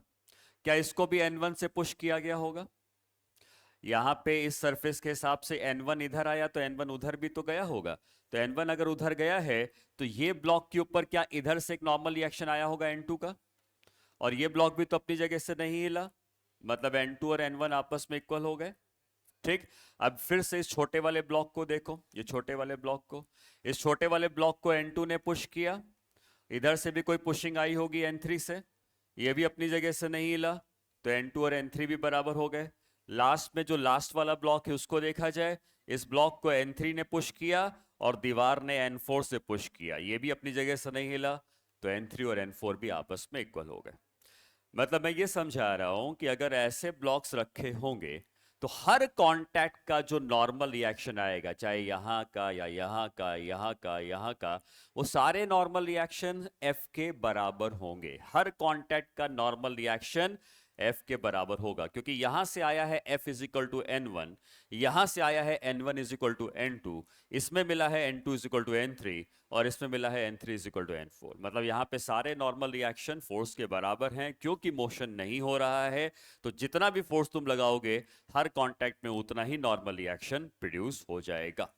क्या इसको भी N1 से पुश किया गया होगा? यहां पे इस सरफेस के हिसाब से N1 इधर आया तो N1 उधर भी तो गया होगा, तो N1 अगर उधर गया है तो ये ब्लॉक के ऊपर क्या इधर से एक नॉर्मल रिएक्शन आया होगा N2 का, और ये ब्लॉक भी तो अपनी जगह से नहीं हिला, मतलब N2 और N1 आपस में इक्वल हो गए। ठीक, अब फिर से इस छोटे वाले ब्लॉक को देखो, ये छोटे वाले ब्लॉक को, इस छोटे वाले ब्लॉक को N2 ने पुश किया, इधर से भी कोई पुशिंग आई होगी N3 से, ये भी अपनी जगह से नहीं हिला, तो N2 और N3 भी बराबर हो गए। लास्ट में जो लास्ट वाला ब्लॉक है उसको देखा जाए, इस ब्लॉक को N3 ने पुश किया और दीवार ने N4 से पुश किया, ये भी अपनी जगह से नहीं हिला, तो N3 और N4 भी आपस में इक्वल हो गए। मतलब मैं ये समझा रहा हूं कि अगर ऐसे ब्लॉक्स रखे होंगे तो हर कांटेक्ट का जो नॉर्मल रिएक्शन आएगा, चाहे यहां का या यहां का, यहां का, यहां का, वो सारे नॉर्मल रिएक्शन एफ के बराबर होंगे। हर कांटेक्ट का नॉर्मल रिएक्शन एफ के बराबर होगा, क्योंकि यहां से आया है F is equal to N1, यहां से आया है N1 is equal to N2, इसमें मिला है N2 is equal to N3 और इसमें मिला है N3 is equal to N4। मतलब यहां पे सारे नॉर्मल रिएक्शन फोर्स के बराबर हैं, क्योंकि मोशन नहीं हो रहा है तो जितना भी फोर्स तुम लगाओगे हर कांटेक्ट में उतना ही नॉर्मल रिएक्शन प्रोड्यूस हो जाएगा।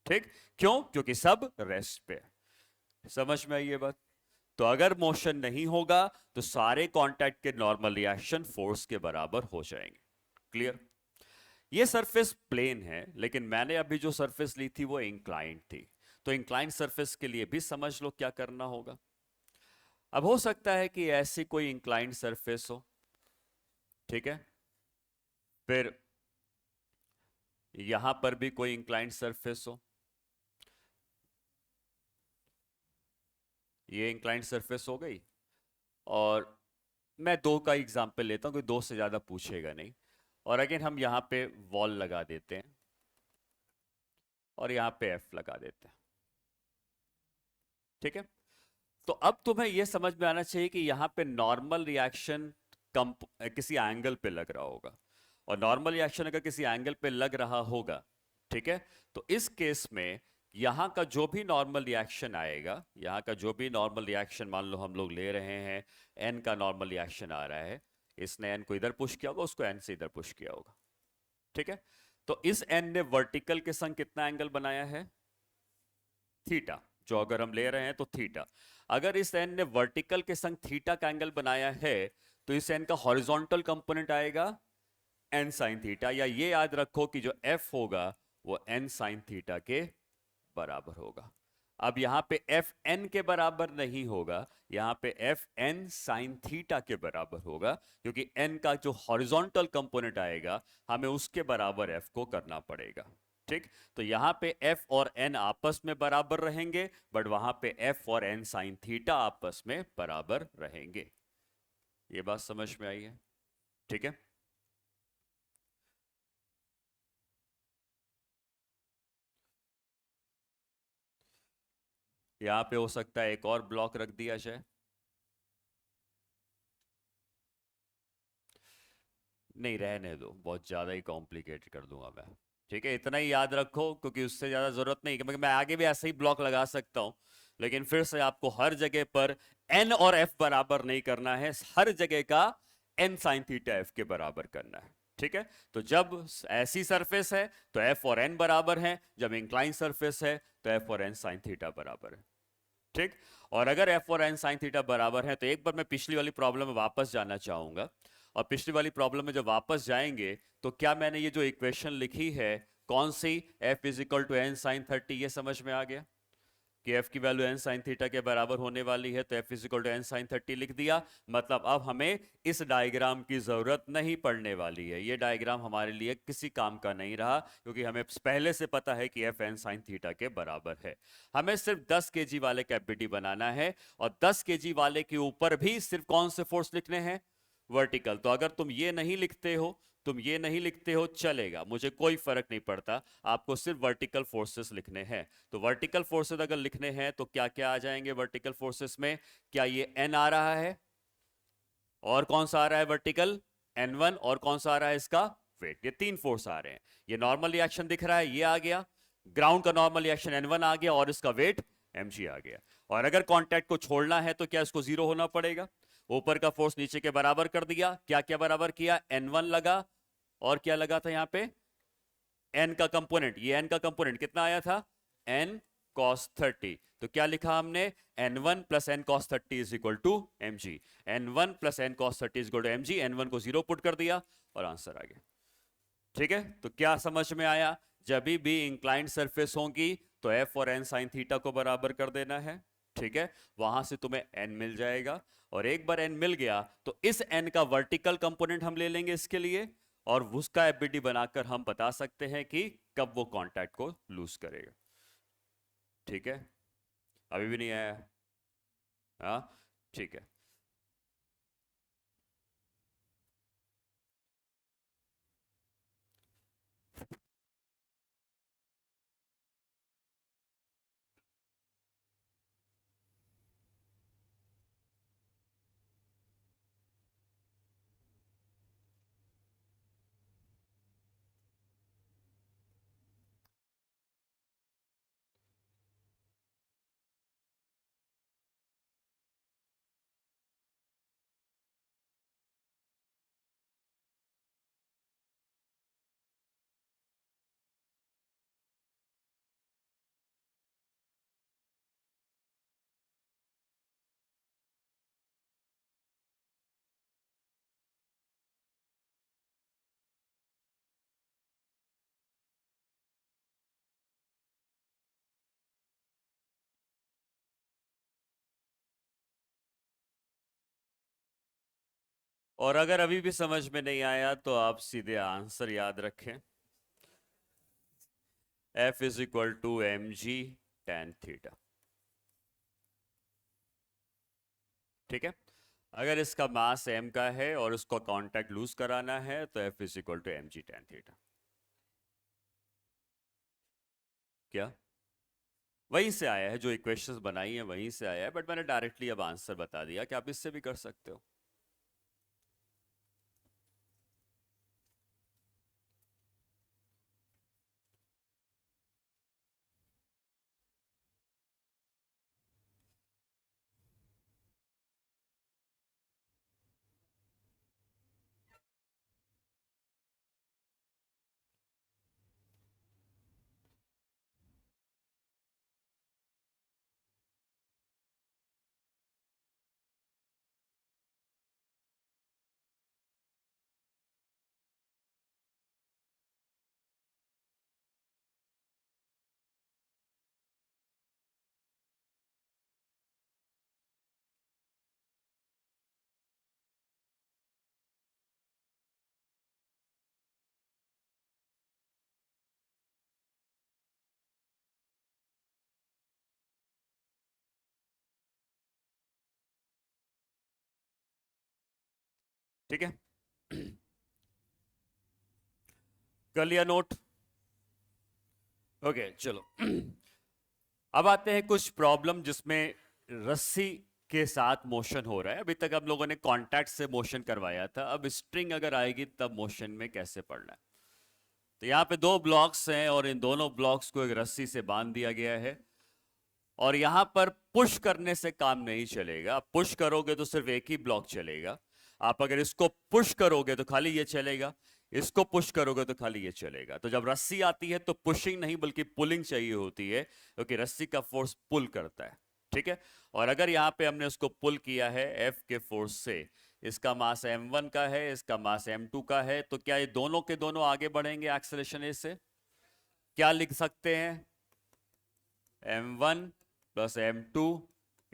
ठीक, क्यों? क्योंकि सब रेस्ट पे। समझ में आई ये बात? तो अगर मोशन नहीं होगा तो सारे कांटेक्ट के नॉर्मल रिएक्शन फोर्स के बराबर हो जाएंगे। क्लियर? ये सरफेस प्लेन है, लेकिन मैंने अभी जो सरफेस ली थी वो इंक्लाइंड थी, तो इंक्लाइंड सरफेस के लिए भी समझ लो क्या करना होगा। अब हो सकता है कि ऐसी कोई इंक्लाइंड सरफेस हो, ठीक है, फिर यहां पर भी कोई इंक्लाइंड सरफेस हो, ये इंक्लाइंड सरफेस हो गई, और मैं दो का एग्जांपल लेता हूं, कोई दो से ज्यादा पूछेगा नहीं, और अगेन हम यहां पे वॉल लगा देते हैं और यहां पे एफ लगा देते हैं। ठीक है, तो अब तुम्हें यह समझ में आना चाहिए कि यहां पे नॉर्मल रिएक्शन किसी एंगल पे लग रहा होगा, और नॉर्मल रिएक्शन अगर किसी एंगल पे लग रहा होगा, ठीक है, तो इस केस में यहां का जो भी नॉर्मल रिएक्शन आएगा, यहां का जो भी नॉर्मल रिएक्शन मान लो हम लोग ले रहे हैं, एन का नॉर्मल रिएक्शन आ रहा है, इसने एन को इधर पुश किया होगा, उसको एन से इधर पुश किया होगा। ठीक है, तो इस एन ने वर्टिकल के संग कितना एंगल बनाया है? थीटा, जो अगर हम ले रहे हैं तो थीटा। अगर इस एन ने वर्टिकल के संग थीटा का एंगल बनाया है तो इस एन का हॉरिजॉन्टल कंपोनेंट आएगा एन साइन थीटा, या ये याद रखो कि जो एफ होगा वो एन साइन थीटा के बराबर होगा। अब यहां पे एफ एन के बराबर नहीं होगा, यहां पे एफ एन साइन थीटा के बराबर होगा, क्योंकि एन का जो हॉरिजॉन्टल कंपोनेंट आएगा हमें उसके बराबर एफ को करना पड़ेगा। ठीक, तो यहां पे एफ और एन आपस में बराबर रहेंगे, बट वहां पे एफ और एन साइन थीटा आपस में बराबर रहेंगे। ये बात समझ में आई है? ठीक है, यहां पे हो सकता है एक और ब्लॉक रख दिया जाए, नहीं रहने दो, बहुत ज्यादा ही कॉम्प्लिकेटेड कर दूंगा मैं। ठीक है, इतना ही याद रखो, क्योंकि उससे ज्यादा जरूरत नहीं, क्योंकि मैं आगे भी ऐसे ही ब्लॉक लगा सकता हूं, लेकिन फिर से आपको हर जगह पर एन और एफ बराबर नहीं करना है, हर जगह का एन साइन थीटा एफ के बराबर करना है। ठीक है, तो जब ऐसी सरफेस है तो एफ और एन बराबर है, जब इंक्लाइन सरफेस है तो एफ और एन साइन थीटा बराबर है। ठीक। और अगर एफ और एन साइन थीटा बराबर है तो एक बार मैं पिछली वाली प्रॉब्लम में वापस जाना चाहूंगा, और पिछली वाली प्रॉब्लम में जब वापस जाएंगे तो क्या मैंने ये जो इक्वेशन लिखी है कौन सी, F is equal to N sine 30, ये समझ में आ गया कि f की वैल्यू n साइन थीटा के बराबर होने वाली है, तो f is equal to N sine 30 लिख दिया। मतलब अब हमें इस डायग्राम की जरूरत नहीं पड़ने वाली है, ये डायग्राम हमारे लिए किसी काम का नहीं रहा, क्योंकि हमें पहले से पता है कि f n साइन थीटा के बराबर है। हमें सिर्फ 10 kg वाले कैपिटी बनाना है, और 10 kg वाले के ऊपर भी सिर्फ कौन से फोर्स लिखने हैं, वर्टिकल। तो अगर तुम ये नहीं लिखते हो, तुम ये नहीं लिखते हो चलेगा, मुझे कोई फर्क नहीं पड़ता, आपको सिर्फ वर्टिकल फोर्सेस लिखने हैं। तो वर्टिकल फोर्सेस अगर लिखने हैं तो क्या क्या आ जाएंगे वर्टिकल फोर्सेस में, क्या ये एन आ रहा है, और कौन सा आ रहा है वर्टिकल, N1, और कौन सा आ रहा है इसका वेट, ये तीन फोर्स आ रहे हैं। ये नॉर्मल रिएक्शन दिख रहा है, ये आ गया, ग्राउंड का नॉर्मल रिएक्शन N1 आ गया, और इसका वेट mg आ गया। और अगर कांटेक्ट को छोड़ना है तो क्या इसको जीरो होना पड़ेगा, ऊपर का फोर्स नीचे के बराबर कर दिया, क्या क्या बराबर किया, N1 लगा, और क्या लगा था यहां पे, n का कंपोनेंट, ये n का कंपोनेंट कितना आया था, n cos 30, तो क्या लिखा हमने, n1 plus n cos 30 is equal to mg, n1 plus n cos 30 is equal to mg, n1 को जीरो पुट कर दिया और आंसर आ गया। ठीक है, तो क्या समझ में आया, जब भी इंक्लाइंड सरफेस होगी तो f और n साइन थीटा को बराबर कर देना है। ठीक है, वहां से तुम्हें n मिल जाएगा, और एक बार n मिल गया तो इस n का वर्टिकल कंपोनेंट हम ले लेंगे इसके लिए, और उसका एफबीडी बनाकर हम बता सकते हैं कि कब वो कांटेक्ट को लूज करेगा। ठीक है, अभी भी नहीं आया, हाँ ठीक है। और अगर अभी भी समझ में नहीं आया तो आप सीधे आंसर याद रखें, F is equal to mg tan theta. ठीक है, अगर इसका मास m का है और उसको कांटेक्ट लूज कराना है तो F is equal to mg tan theta. क्या वहीं से आया है, जो इक्वेशंस बनाई है वहीं से आया है, बट मैंने डायरेक्टली अब आंसर बता दिया कि आप इससे भी कर सकते हो। ठीक है, कर लिया नोट, ओके चलो। अब आते हैं कुछ प्रॉब्लम जिसमें रस्सी के साथ मोशन हो रहा है। अभी तक हम लोगों ने कांटेक्ट से मोशन करवाया था, अब स्ट्रिंग अगर आएगी तब मोशन में कैसे पढ़ना है। तो यहाँ पे दो ब्लॉक्स हैं और इन दोनों ब्लॉक्स को एक रस्सी से बांध दिया गया है, और यहां पर पुश करने से काम नहीं चलेगा। पुश करोगे तो सिर्फ एक ही ब्लॉक चलेगा, आप अगर इसको पुश करोगे तो खाली ये चलेगा, इसको पुश करोगे तो खाली ये चलेगा। तो जब रस्सी आती है तो पुशिंग नहीं बल्कि पुलिंग चाहिए होती है, क्योंकि रस्सी का फोर्स पुल करता है। ठीक है। और अगर यहाँ पे हमने उसको पुल किया है F के फोर्स से, इसका मास m1 का है, इसका मास m2 का है, तो क्या ये दोनों के दोनों आगे बढ़ेंगे एक्सेलरेशन A से? क्या लिख सकते हैं? m1 plus m2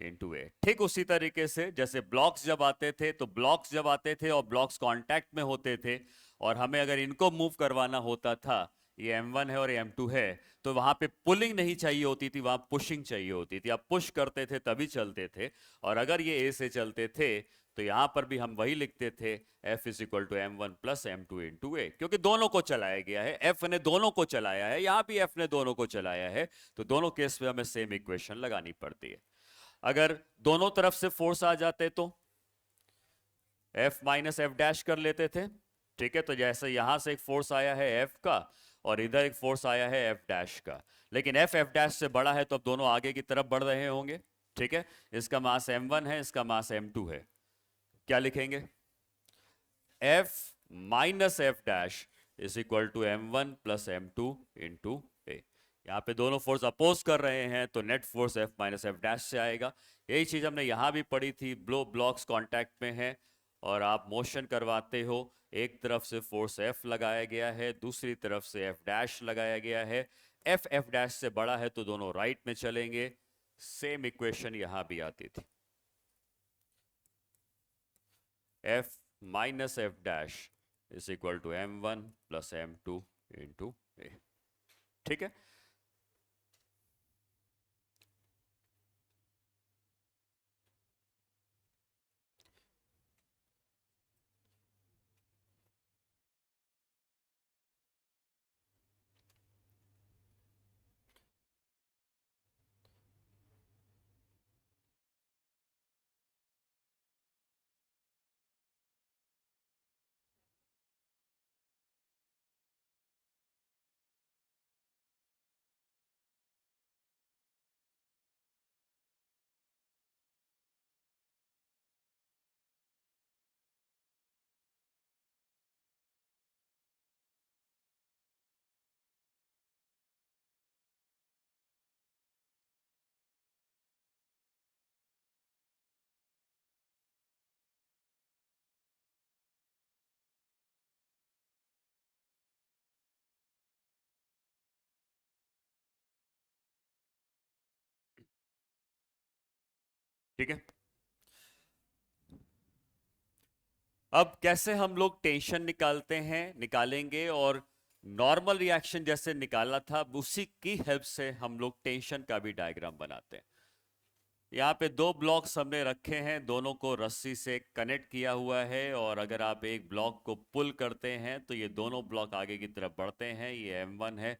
into A. ठीक उसी तरीके से जैसे ब्लॉक्स जब आते थे, तो ब्लॉक्स जब आते थे और ब्लॉक्स कांटेक्ट में होते थे और हमें अगर इनको मूव करवाना होता था, ये m1 है और ये m2 है, तो वहां पे पुलिंग नहीं चाहिए होती थी, वहां पुशिंग चाहिए होती थी। आप पुश करते थे तभी चलते थे। और अगर ये ए से चलते थे तो यहां पर भी हम वही लिखते थे, F is equal to m1 plus m2 into A, क्योंकि दोनों को चलाया गया है, F ने दोनों को चलाया है, यहां भी F ने दोनों को चलाया है, तो दोनों केस में हमें सेम इक्वेशन लगानी पड़ती है। अगर दोनों तरफ से फोर्स आ जाते तो F माइनस एफ डैश कर लेते थे। ठीक है, तो जैसे यहां से एक फोर्स आया है F का और इधर एक फोर्स आया है F डैश का, लेकिन F डैश से बड़ा है तो अब दोनों आगे की तरफ बढ़ रहे होंगे। ठीक है, इसका मास m1 है, इसका मास m2 है। क्या लिखेंगे? F minus F dash is equal to m1 plus m2 into A. यहाँ पे दोनों फोर्स अपोज कर रहे हैं तो net force F minus F dash से आएगा। यही चीज हमने यहां भी पढ़ी थी, ब्लॉक्स कांटेक्ट में है और आप मोशन करवाते हो, एक तरफ से फोर्स F लगाया गया है, दूसरी तरफ से F डैश लगाया गया है। F डैश से बड़ा है तो दोनों राइट में चलेंगे। सेम इक्वेशन यहां भी आती थी, F minus F dash is equal to m1 plus m2 into A. ठीक है, ठीक है। अब कैसे हम लोग टेंशन निकालेंगे, और नॉर्मल रिएक्शन जैसे निकाला था उसी की हेल्प से हम लोग टेंशन का भी डायग्राम बनाते हैं। यहाँ पे दो ब्लॉक्स हमने रखे हैं, दोनों को रस्सी से कनेक्ट किया हुआ है, और अगर आप एक ब्लॉक को पुल करते हैं तो ये दोनों ब्लॉक आगे की तरफ बढ़ते हैं। ये m1 है,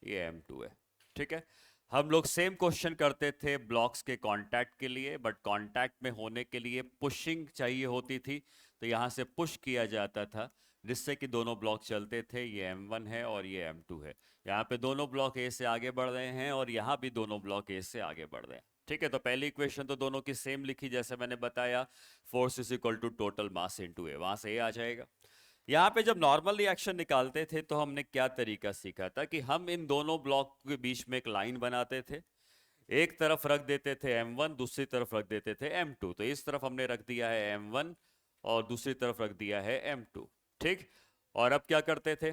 ये m2 है। ठीक है, हम लोग सेम क्वेश्चन करते थे ब्लॉक्स के कांटेक्ट के लिए, बट कांटेक्ट में होने के लिए पुशिंग चाहिए होती थी, तो यहाँ से पुश किया जाता था जिससे कि दोनों ब्लॉक चलते थे। ये m1 है और ये m2 है। यहाँ पे दोनों ब्लॉक ए से आगे बढ़ रहे हैं और यहाँ भी दोनों ब्लॉक ए से आगे बढ़ रहे हैं। ठीक है, तो पहली इक्वेशन तो दोनों की सेम लिखी, जैसे मैंने बताया, force is equal to total mass into A, वहां से ए आ जाएगा। यहाँ पे जब नॉर्मल रिएक्शन निकालते थे तो हमने क्या तरीका सीखा था कि हम इन दोनों ब्लॉक के बीच में एक लाइन बनाते थे, एक तरफ रख देते थे m1, दूसरी तरफ रख देते थे m2। तो इस तरफ हमने रख दिया है m1 और दूसरी तरफ रख दिया है m2। ठीक, और अब क्या करते थे,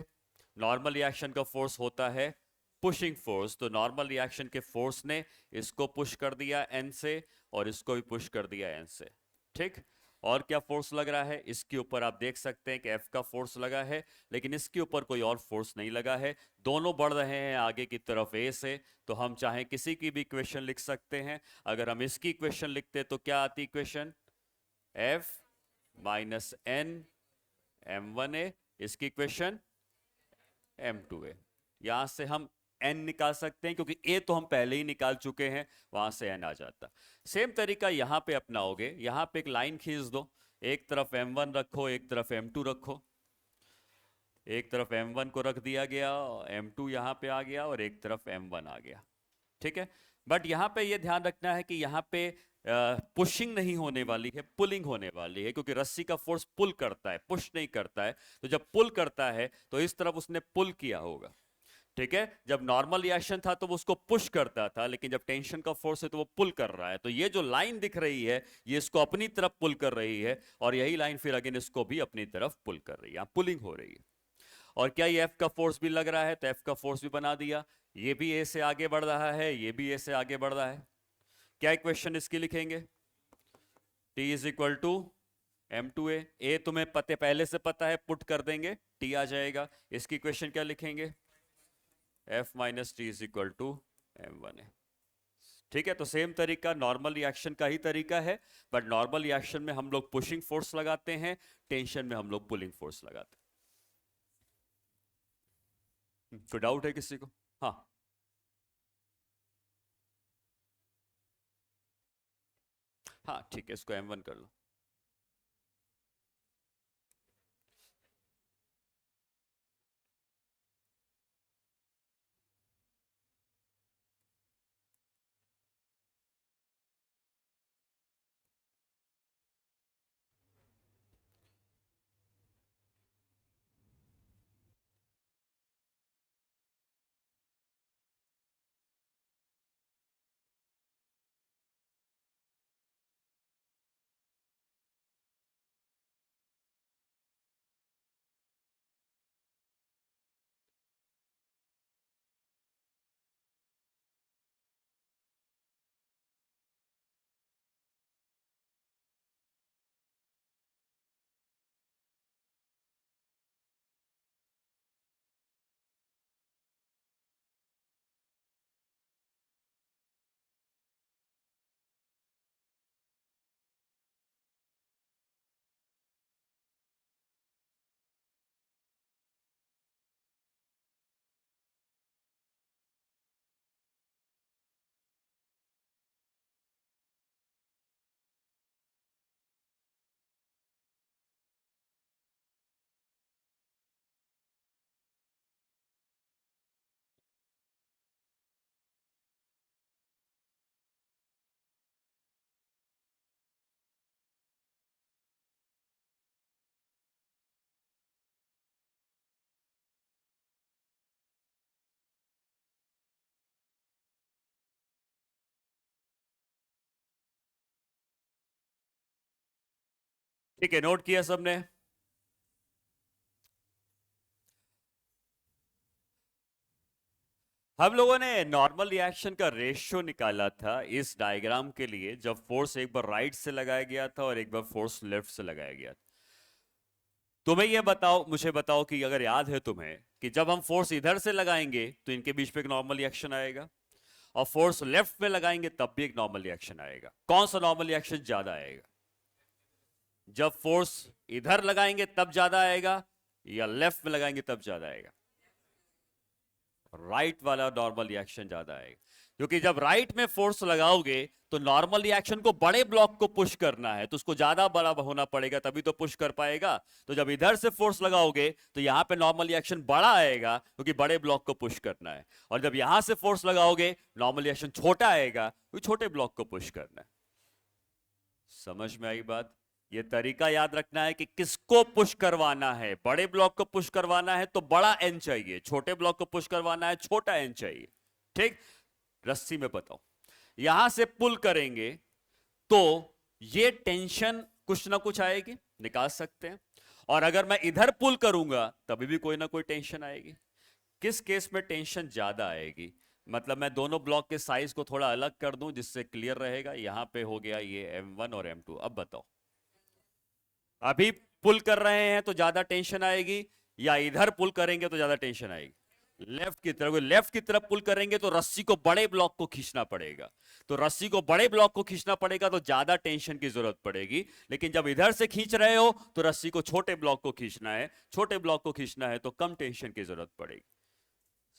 नॉर्मल रिएक्शन का फोर्स होता है पुशिंग फोर्स, तो नॉर्मल रिएक्शन के फोर्स ने इसको पुश कर दिया n से और इसको भी पुश कर दिया n से। ठीक, और क्या फोर्स लग रहा है इसके ऊपर, आप देख सकते हैं कि F का फोर्स लगा है, लेकिन इसके ऊपर कोई और फोर्स नहीं लगा है। दोनों बढ़ रहे हैं आगे की तरफ A से, तो हम चाहे किसी की भी इक्वेशन लिख सकते हैं। अगर हम इसकी इक्वेशन लिखते तो क्या आती equation? F minus n m1a, इसकी इक्वेशन m2a। यहां से हम n निकाल सकते हैं क्योंकि a तो हम पहले ही निकाल चुके हैं, वहां से n आ जाता। सेम तरीका यहां पे अपनाओगे, यहां पे एक लाइन खींच दो, एक तरफ m1 रखो, एक तरफ m2 रखो। एक तरफ m1 को रख दिया गया, m2 यहां पे आ गया और एक तरफ m1 आ गया। ठीक है, बट यहां पे ये ध्यान रखना है कि यहां पे पुशिंग नहीं होने वाली है, पुलिंग होने वाली है, क्योंकि रस्सी का फोर्स पुल करता है, पुश नहीं करता है। तो जब पुल करता है तो इस तरफ उसने पुल किया होगा, ठीक है, जब नॉर्मल रिएक्शन था तो वो उसको पुश करता था, लेकिन जब टेंशन का फोर्स है तो वो पुल कर रहा है। तो ये जो लाइन दिख रही है ये इसको अपनी तरफ पुल कर रही है, और यही लाइन फिर अगेन इसको भी अपनी तरफ पुल कर रही है, पुलिंग हो रही है। और क्या ये एफ का फोर्स भी लग रहा है, तो एफ का फोर्स भी बना दिया। ये भी ए से आगे बढ़ रहा है, ये भी ए से आगे बढ़ रहा है। क्या इक्वेशन इसकी लिखेंगे? T is equal to M2A। ए तुम्हें पहले से पता है, पुट कर देंगे, T आ जाएगा। इसकी इक्वेशन क्या लिखेंगे? F minus T is equal to M1A। ठीक है, तो सेम तरीका नॉर्मल रिएक्शन का ही तरीका है, बट नॉर्मल रिएक्शन में हम लोग पुशिंग फोर्स लगाते हैं, टेंशन में हम लोग पुलिंग फोर्स लगाते हैं। कोई डाउट है किसी को? हाँ, हाँ ठीक है, इसको M1 कर लो। ठीक है, नोट किया सबने? हम लोगों ने नॉर्मल रिएक्शन का रेशियो निकाला था इस डायग्राम के लिए, जब फोर्स एक बार राइट से लगाया गया था और एक बार फोर्स लेफ्ट से लगाया गया था। तुम्हें ये बताओ, मुझे बताओ कि अगर याद है तुम्हें कि जब हम फोर्स इधर से लगाएंगे तो इनके बीच में एक नॉर्मल रिएक्शन आएगा, और फोर्स लेफ्ट में लगाएंगे तब भी एक नॉर्मल रिएक्शन आएगा। कौन सा नॉर्मल रिएक्शन ज्यादा आएगा? जब फोर्स इधर लगाएंगे तब ज्यादा आएगा, या लेफ्ट में लगाएंगे तब ज्यादा आएगा? राइट वाला नॉर्मल रिएक्शन ज्यादा आएगा, क्योंकि जब राइट में फोर्स लगाओगे तो नॉर्मल रिएक्शन को बड़े ब्लॉक को पुश करना है, तो उसको ज्यादा बड़ा होना पड़ेगा तभी तो पुश कर पाएगा। तो जब इधर से फोर्स लगाओगे तो यहां पे नॉर्मल रिएक्शन बड़ा आएगा, क्योंकि बड़े ब्लॉक को पुश करना है। और जब यहां से फोर्स लगाओगे नॉर्मल रिएक्शन छोटा आएगा, क्योंकि छोटे ब्लॉक को पुश करना है। समझ में आई बात? ये तरीका याद रखना है कि किसको पुश करवाना है। बड़े ब्लॉक को पुश करवाना है तो बड़ा एन चाहिए, छोटे ब्लॉक को पुश करवाना है छोटा एन चाहिए। ठीक, रस्सी में बताओ, यहां से पुल करेंगे तो ये टेंशन कुछ ना कुछ आएगी, निकाल सकते हैं। और अगर मैं इधर पुल करूंगा तभी भी कोई ना कोई टेंशन आएगी। किस केस में टेंशन ज्यादा आएगी? मतलब मैं दोनों ब्लॉक के साइज को थोड़ा अलग कर दूं जिससे क्लियर रहेगा। यहां पे हो गया ये M1 और M2। अब बताओ, अभी पुल कर रहे हैं तो ज्यादा टेंशन आएगी, या इधर पुल करेंगे तो ज्यादा टेंशन आएगी? लेफ्ट की तरफ। लेफ्ट की तरफ पुल करेंगे तो रस्सी को बड़े ब्लॉक को खींचना पड़ेगा, तो रस्सी को बड़े ब्लॉक को खींचना पड़ेगा तो ज्यादा टेंशन की जरूरत पड़ेगी। लेकिन जब इधर से खींच रहे हो तो रस्सी को छोटे ब्लॉक को खींचना है, छोटे ब्लॉक को खींचना है तो कम टेंशन की जरूरत पड़ेगी।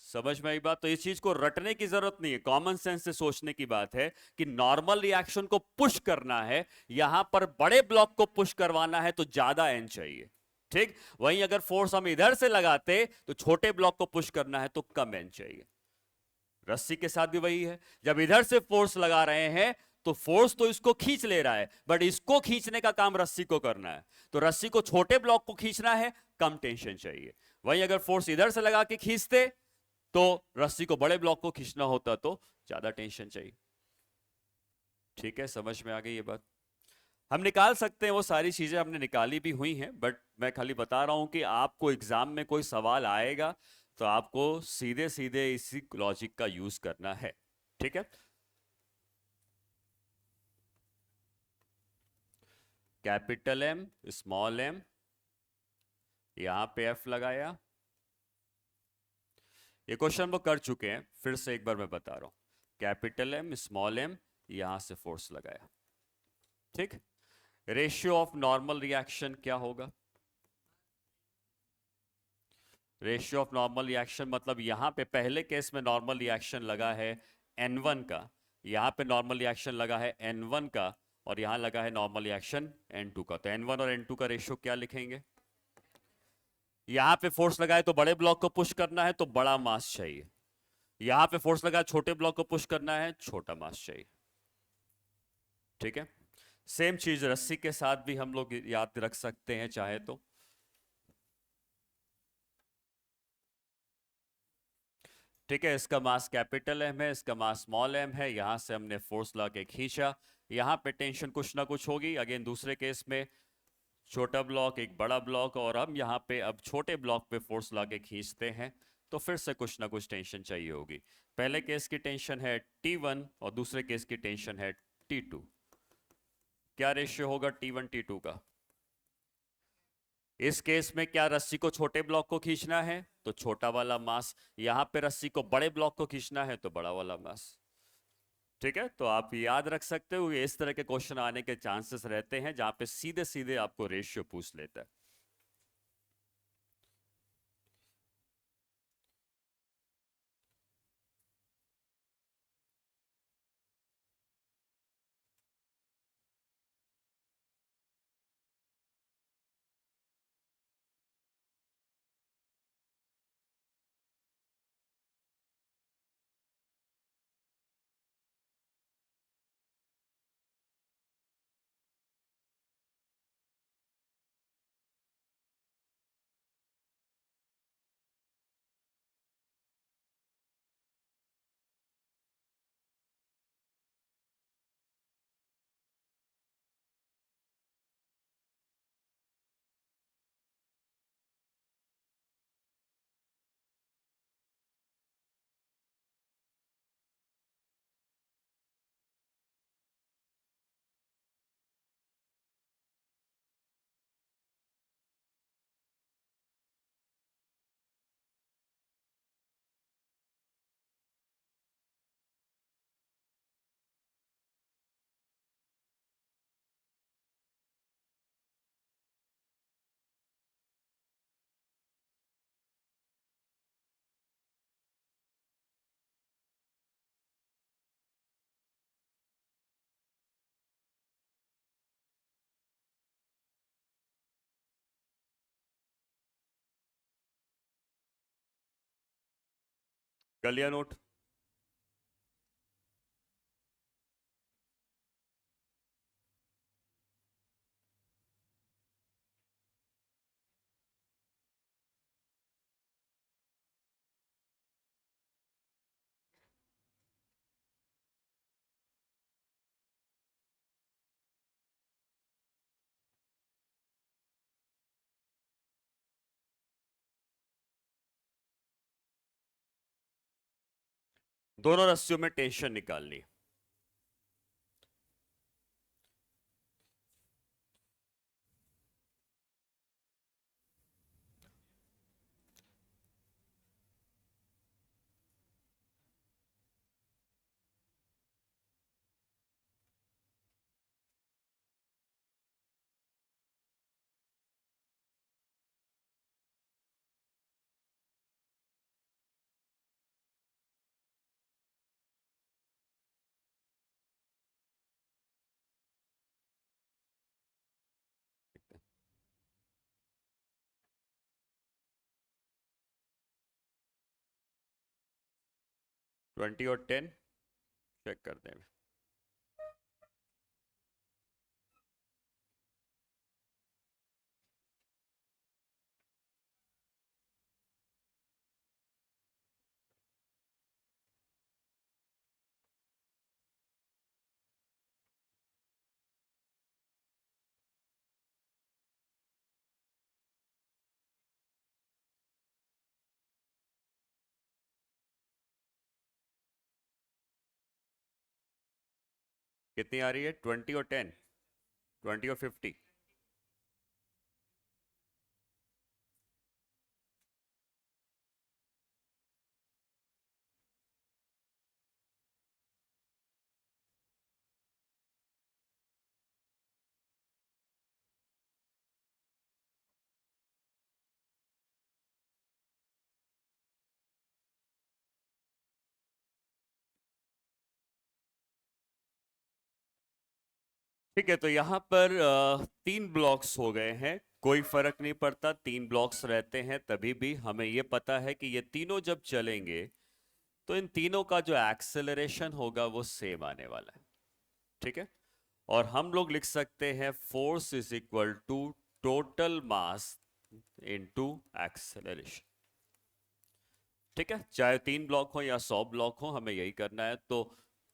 समझ में आई बात? तो इस चीज को रटने की जरूरत नहीं है, कॉमन सेंस से सोचने की बात है कि नॉर्मल रिएक्शन को पुश करना है, यहां पर बड़े ब्लॉक को पुश करवाना है तो ज्यादा एन चाहिए। ठीक, वहीं अगर फोर्स हम इधर से लगाते तो छोटे ब्लॉक को पुश करना है तो कम एन चाहिए। रस्सी के साथ भी वही है, जब इधर से फोर्स लगा रहे हैं तो फोर्स तो इसको खींच ले रहा है, बट इसको खींचने का काम रस्सी को करना है, तो रस्सी को छोटे ब्लॉक को खींचना है, कम टेंशन चाहिए। वहीं अगर फोर्स इधर से लगा के खींचते तो रस्सी को बड़े ब्लॉक को खींचना होता तो ज्यादा टेंशन चाहिए। ठीक है, समझ में आ गई ये बात? हम निकाल सकते हैं, वो सारी चीजें हमने निकाली भी हुई हैं, बट मैं खाली बता रहा हूं कि आपको एग्जाम में कोई सवाल आएगा तो आपको सीधे सीधे इसी लॉजिक का यूज करना है। ठीक है, कैपिटल एम स्मॉल एम, यहां पे एफ लगाया। ये क्वेश्चन हम लोग कर चुके हैं, फिर से एक बार मैं बता रहा हूं। कैपिटल एम स्मॉल एम, यहां से फोर्स लगाया। ठीक, रेशियो ऑफ नॉर्मल रिएक्शन क्या होगा? रेशियो ऑफ नॉर्मल रिएक्शन मतलब यहां पे पहले केस में नॉर्मल रिएक्शन लगा है N1 का, यहां पे नॉर्मल रिएक्शन लगा है N1 का, और यहां लगा है नॉर्मल रिएक्शन N2 का। तो N1 और N2 का रेशियो क्या लिखेंगे? यहां पे फोर्स लगाए तो बड़े ब्लॉक को पुश करना है तो बड़ा मास चाहिए, यहां पे फोर्स लगा छोटे ब्लॉक को पुश करना है, छोटा मास चाहिए। ठीक है, सेम चीज रस्सी के साथ भी हम लोग याद रख सकते हैं चाहे तो। ठीक है, इसका मास कैपिटल एम है, इसका मास स्मॉल एम है, यहां से हमने फोर्स ला के खींचा, यहां पे टेंशन कुछ ना कुछ होगी। अगेन दूसरे केस में छोटा ब्लॉक एक बड़ा ब्लॉक, और हम यहाँ पे अब छोटे ब्लॉक पे फोर्स ला के खींचते हैं तो फिर से कुछ ना कुछ टेंशन चाहिए होगी। पहले केस की टेंशन है T1 और दूसरे केस की टेंशन है T2। क्या रेशियो होगा T1 T2 का? इस केस में क्या रस्सी को छोटे ब्लॉक को खींचना है तो छोटा वाला मास, यहां पे रस्सी को बड़े ब्लॉक को खींचना है तो बड़ा वाला मास। ठीक है, तो आप याद रख सकते हो ये इस तरह के क्वेश्चन आने के चांसेस रहते हैं जहां पे सीधे सीधे आपको रेशियो पूछ लेता है। कर लिया नोट? दोनों रस्सियों में टेंशन निकालनी। ट्वेंटी और 10 चेक कर दें। कितनी आ रही है? 20 और 10, 20 और 50? ठीक है, तो यहाँ पर 3 ब्लॉक्स हो गए हैं। कोई फर्क नहीं पड़ता, 3 ब्लॉक्स रहते हैं तभी भी हमें ये पता है कि ये तीनों जब चलेंगे तो इन तीनों का जो एक्सेलरेशन होगा वो सेम आने वाला है। ठीक है, और हम लोग लिख सकते हैं force is equal to total mass into acceleration. ठीक है, चाहे 3 ब्लॉक हो या 100 ब्लॉक हो, हमें यही करना है। तो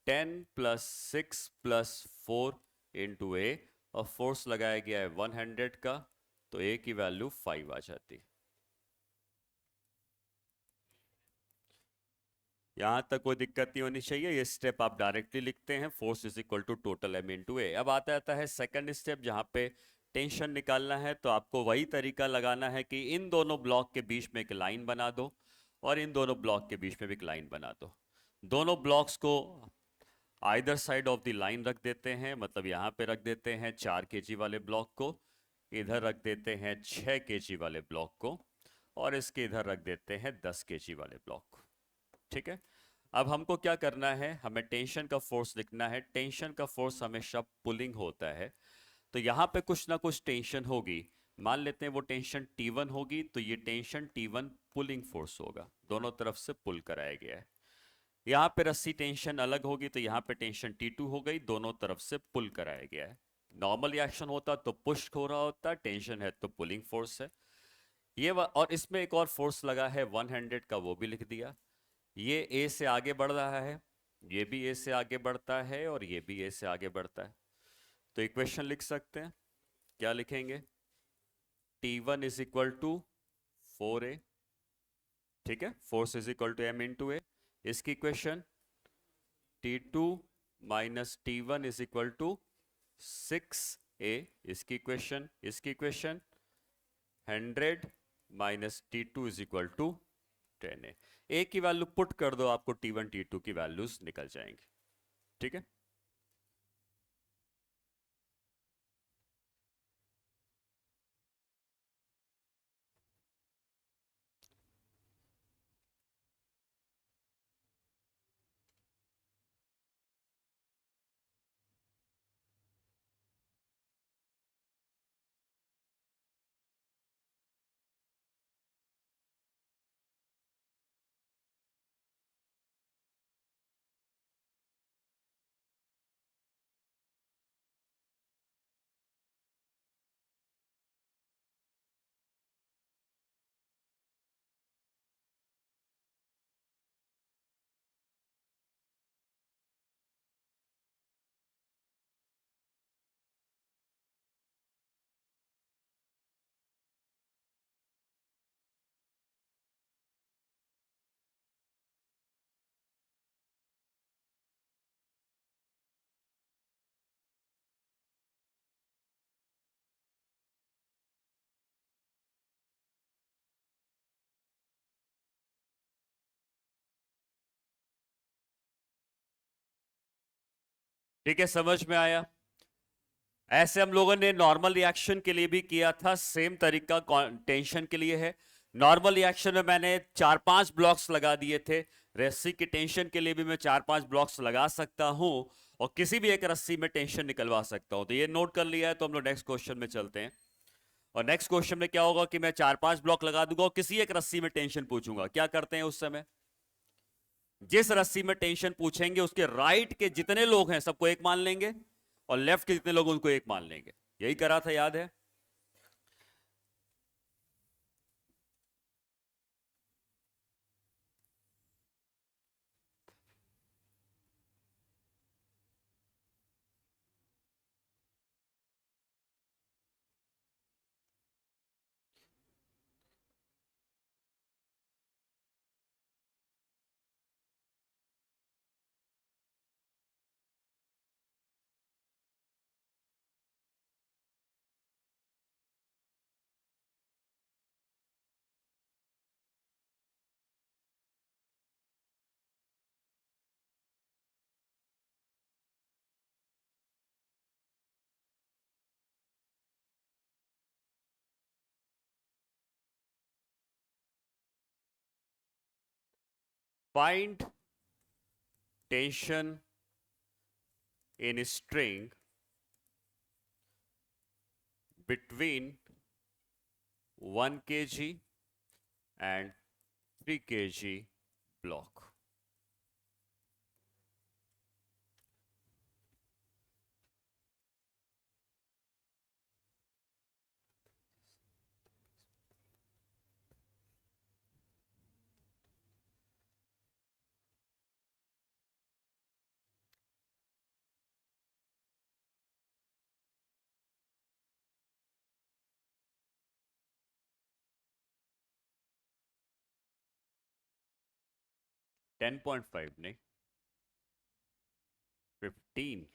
10 + 6 + 4 इंटू ए, और फोर्स लगाया गया है 100 का, तो ए की वैल्यू 5 आ जाती है। यहां तक कोई दिक्कत नहीं होनी चाहिए, ये स्टेप आप डायरेक्टली लिखते हैं, force is equal to total M into A. अब आता है सेकंड स्टेप, जहां पे टेंशन निकालना है। तो आपको वही तरीका लगाना है कि इन दोनों ब्लॉक के बीच में एक लाइन बना दो, और इन दोनों ब्लॉक के बीच में भी एक लाइन बना दो। दोनों ब्लॉक्स को either side of the line रख देते हैं, मतलब यहाँ पे रख देते हैं 4 kg वाले ब्लॉक को, इधर रख देते हैं 6 kg वाले ब्लॉक को, और इसके इधर रख देते हैं 10 kg वाले ब्लॉक को। ठीक है, अब हमको क्या करना है, हमें टेंशन का फोर्स लिखना है। टेंशन का फोर्स हमेशा पुलिंग होता है, तो यहाँ पे कुछ ना कुछ टेंशन होगी। मान लेते हैं वो टेंशन T1 होगी, तो ये टेंशन T1 पुलिंग फोर्स होगा, दोनों तरफ से पुल कराया गया है। यहाँ पे रस्सी टेंशन अलग होगी, तो यहाँ पे टेंशन T2 हो गई, दोनों तरफ से पुल कराया गया है। नॉर्मल रिएक्शन होता तो पुश हो रहा होता, टेंशन है तो पुलिंग फोर्स है। और इसमें एक और फोर्स लगा है 100 का, वो भी लिख दिया। ये ए से आगे बढ़ रहा है, ये भी ए से आगे बढ़ता है, और ये भी ए से आगे बढ़ता है। तो इक्वेशन लिख सकते हैं, क्या लिखेंगे? T1 is equal to 4a। ठीक है, force is equal to M into A. इसकी equation T2 minus T1 is equal to 6a। इसकी equation 100 minus T2 is equal to 10a। A की वैल्यू पुट कर दो, आपको T1 T2 की values निकल जाएंगी। ठीक है, ठीक है, समझ में आया। ऐसे हम लोगों ने नॉर्मल रिएक्शन के लिए भी किया था, सेम तरीका टेंशन के लिए है। नॉर्मल रिएक्शन में मैंने 4-5 ब्लॉक्स लगा दिए थे, रस्सी की टेंशन के लिए भी मैं 4-5 ब्लॉक्स लगा सकता हूं, और किसी भी एक रस्सी में टेंशन निकलवा सकता हूं। तो ये नोट कर लिया है, तो हम लोग नेक्स्ट क्वेश्चन में चलते हैं। और नेक्स्ट क्वेश्चन में क्या होगा कि मैं 4-5 ब्लॉक लगा दूंगा और किसी एक रस्सी में टेंशन पूछूंगा। क्या करते हैं उस समय, जिस रस्सी में टेंशन पूछेंगे उसके राइट के जितने लोग हैं सबको एक मान लेंगे, और लेफ्ट के जितने लोग उनको एक मान लेंगे। यही करा था, याद है? find tension in string between 1 kg and 3 kg block. Ten point five नहीं, 15।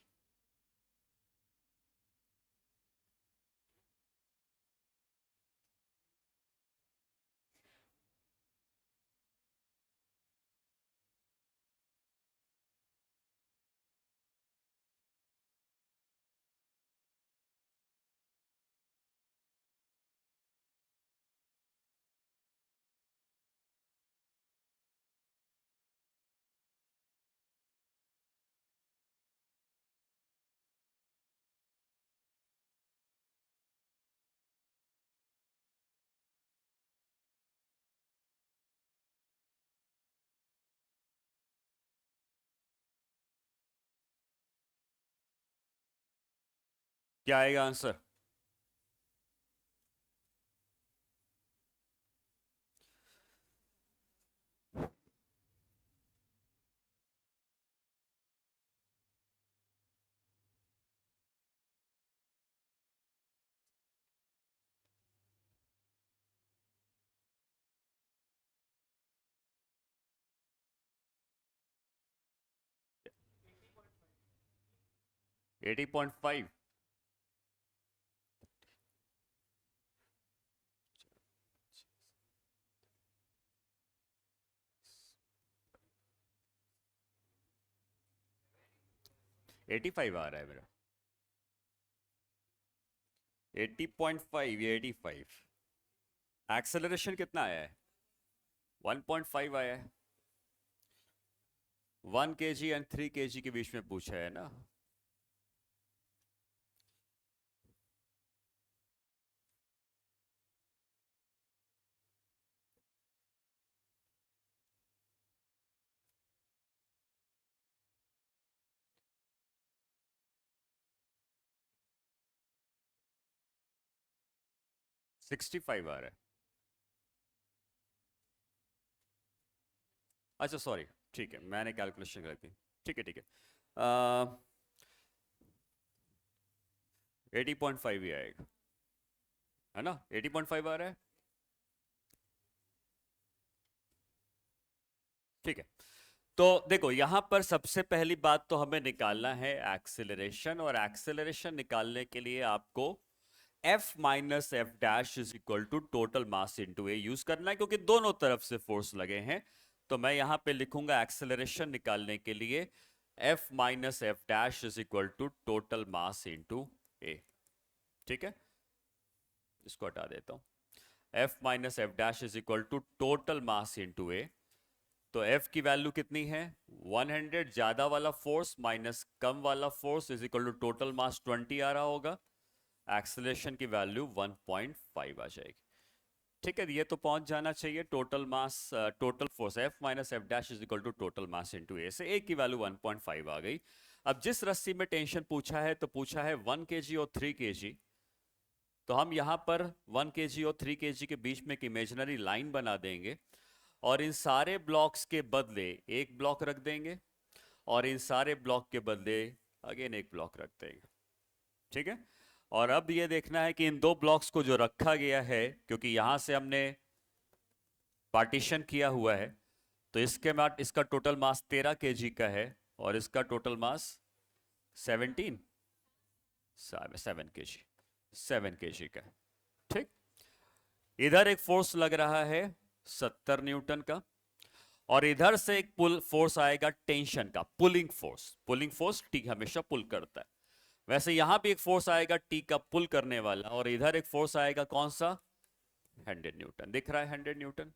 क्या आएगा आंसर? Eighty point five. 85 आ रहा है मेरा। 80.5 या 85। एक्सेलरेशन कितना आया है? 1.5 आया है। 1 kg एंड 3 kg के बीच में पूछा है ना। सिक्सटी फाइव आ रहा है। अच्छा सॉरी, ठीक है, मैंने कैलकुलेशन कर दी। ठीक है ठीक है, 80.5 ही आएगा, है ना? 80.5 आ रहा है। ठीक है, तो देखो यहां पर सबसे पहली बात तो हमें निकालना है एक्सेलरेशन, और एक्सेलरेशन निकालने के लिए आपको F minus F dash is equal to total mass into a use करना है, क्योंकि दोनों तरफ से फोर्स लगे हैं। तो मैं यहां पे लिखूंगा एक्सेलरेशन निकालने के लिए F minus F dash is equal to total mass into A. ठीक है, इसको हटा देता हूं। F minus F dash is equal to total mass into A. तो F की वैल्यू कितनी है? 100 ज्यादा वाला फोर्स माइनस कम वाला force is equal to total mass 20 आ रहा होगा। एक्सेलरेशन की वैल्यू 1.5 आ जाएगी। ठीक है, ये तो पहुंच जाना चाहिए। Total mass, total force F minus F dash is equal to total mass into A, से ए की वैल्यू 1.5 आ गई। अब जिस रस्सी में टेंशन पूछा है, तो पूछा है 1 kg और 3 kg। तो हम यहां पर 1 kg और 3 kg के बीच में एक इमेजिनरी लाइन बना देंगे, और इन सारे ब्लॉक्स के बदले एक ब्लॉक रख देंगे, और इन सारे ब्लॉक के बदले अगेन एक ब्लॉक रख देंगे। ठीक है, और अब ये देखना है कि इन दो ब्लॉक्स को जो रखा गया है, क्योंकि यहां से हमने पार्टीशन किया हुआ है, तो इसके बाद इसका टोटल मास 13 kg का है, और इसका टोटल मास 17 7 kg 7 kg का है। ठीक, इधर एक फोर्स लग रहा है 70 न्यूटन का, और इधर से एक पुल फोर्स आएगा टेंशन का, pulling force. Pulling force T हमेशा पुल करता है। वैसे यहां भी एक फोर्स आएगा टी का पुल करने वाला, और इधर एक फोर्स आएगा कौन सा? 100 न्यूटन। दिख रहा है 100 न्यूटन।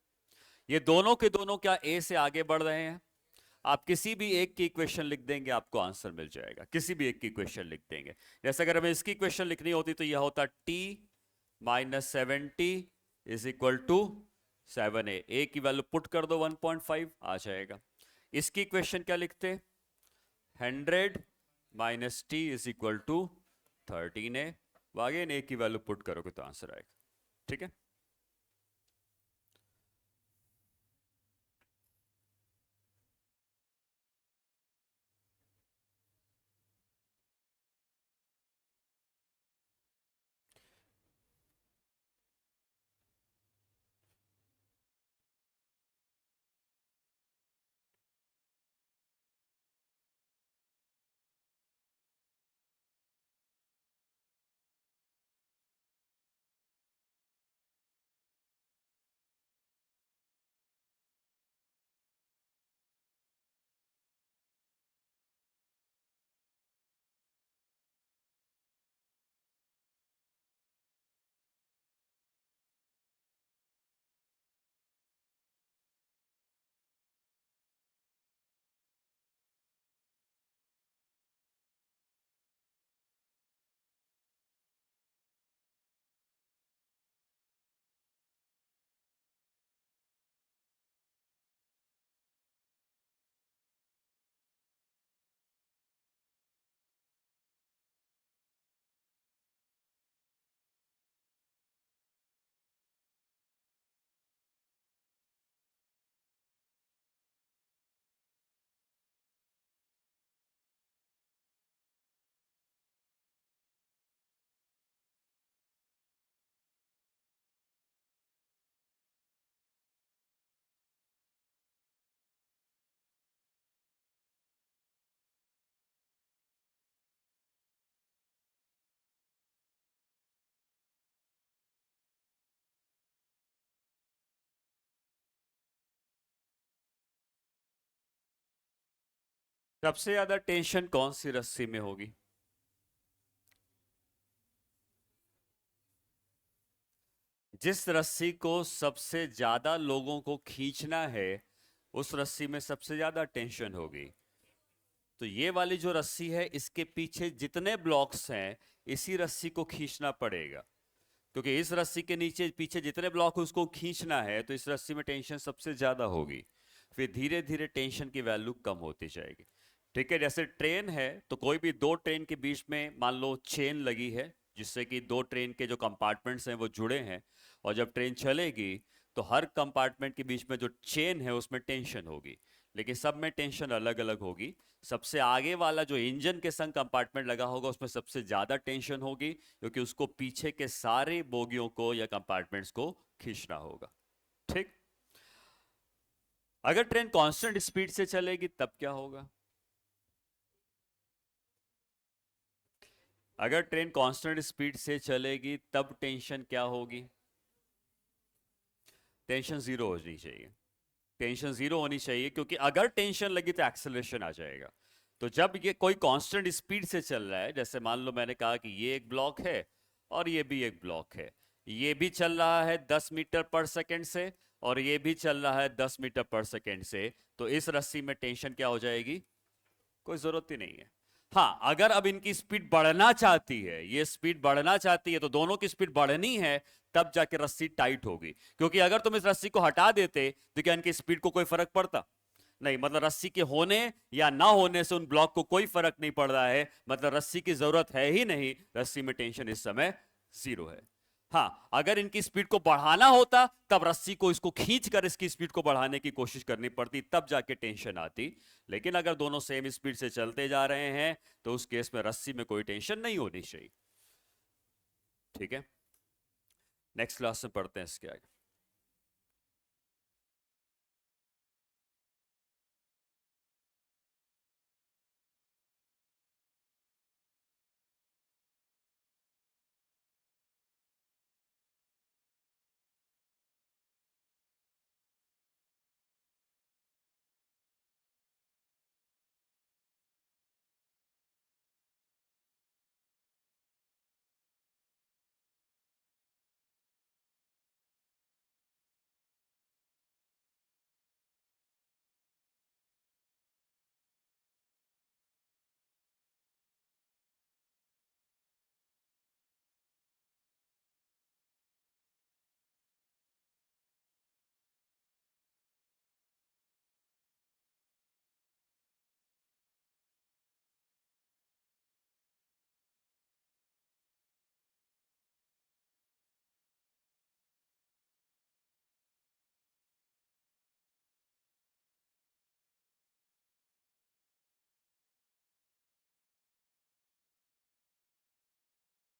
ये दोनों के दोनों क्या ए से आगे बढ़ रहे हैं? आप किसी भी एक की इक्वेशन लिख देंगे, आपको आंसर मिल जाएगा। किसी भी एक की इक्वेशन लिख देंगे। जैसे अगर हमें इसकी इक्वेशन लिखनी होती तो यह होता t minus 70 is equal to 7a। A की वैल्यू पुट कर दो 1.5 आ जाएगा। इसकी इक्वेशन क्या लिखते? 100 minus T is equal to 13a। Again A की वैल्यू पुट करोगे तो आंसर आएगा। ठीक है। सबसे ज्यादा टेंशन कौन सी रस्सी में होगी? जिस रस्सी को सबसे ज्यादा लोगों को खींचना है उस रस्सी में सबसे ज्यादा टेंशन होगी। तो ये वाली जो रस्सी है इसके पीछे जितने ब्लॉक्स हैं इसी रस्सी को खींचना पड़ेगा, क्योंकि इस रस्सी के नीचे पीछे जितने ब्लॉक है उसको खींचना है, तो इस रस्सी में टेंशन सबसे ज्यादा होगी। फिर धीरे धीरे टेंशन की वैल्यू कम होती जाएगी। ठीक है। जैसे ट्रेन है तो कोई भी दो ट्रेन के बीच में मान लो चेन लगी है, जिससे कि दो ट्रेन के जो कंपार्टमेंट्स हैं वो जुड़े हैं, और जब ट्रेन चलेगी तो हर कंपार्टमेंट के बीच में जो चेन है उसमें टेंशन होगी, लेकिन सब में टेंशन अलग अलग होगी। सबसे आगे वाला जो इंजन के संग कंपार्टमेंट लगा होगा उसमें सबसे ज्यादा टेंशन होगी, क्योंकि उसको पीछे के सारे बोगियों को या कंपार्टमेंट्स को खींचना होगा। ठीक। अगर ट्रेन कांस्टेंट स्पीड से चलेगी तब क्या होगा? अगर ट्रेन कांस्टेंट स्पीड से चलेगी तब टेंशन क्या होगी? टेंशन जीरो होनी चाहिए। टेंशन जीरो होनी चाहिए, क्योंकि अगर टेंशन लगी तो एक्सेलरेशन आ जाएगा। तो जब ये कोई कांस्टेंट स्पीड से चल रहा है, जैसे मान लो मैंने कहा कि ये एक ब्लॉक है और ये भी एक ब्लॉक है, ये भी चल रहा है 10 मीटर पर सेकंड से और ये भी चल रहा है 10 मीटर पर सेकंड से, तो इस रस्सी में टेंशन क्या हो जाएगी? कोई जरूरत ही नहीं है। हाँ, अगर अब इनकी स्पीड बढ़ना चाहती है, ये स्पीड बढ़ना चाहती है, तो दोनों की स्पीड बढ़नी है, तब जाके रस्सी टाइट होगी। क्योंकि अगर तुम इस रस्सी को हटा देते तो क्या इनकी स्पीड को कोई फर्क पड़ता? नहीं। मतलब रस्सी के होने या ना होने से उन ब्लॉक को कोई फर्क नहीं पड़ रहा है, मतलब रस्सी की जरूरत है ही नहीं, रस्सी में टेंशन इस समय जीरो है। हाँ, अगर इनकी स्पीड को बढ़ाना होता तब रस्सी को इसको खींचकर इसकी स्पीड को बढ़ाने की कोशिश करनी पड़ती, तब जाके टेंशन आती। लेकिन अगर दोनों सेम स्पीड से चलते जा रहे हैं तो उस केस में रस्सी में कोई टेंशन नहीं होनी चाहिए। ठीक है। नेक्स्ट क्लास में पढ़ते हैं इसके आगे।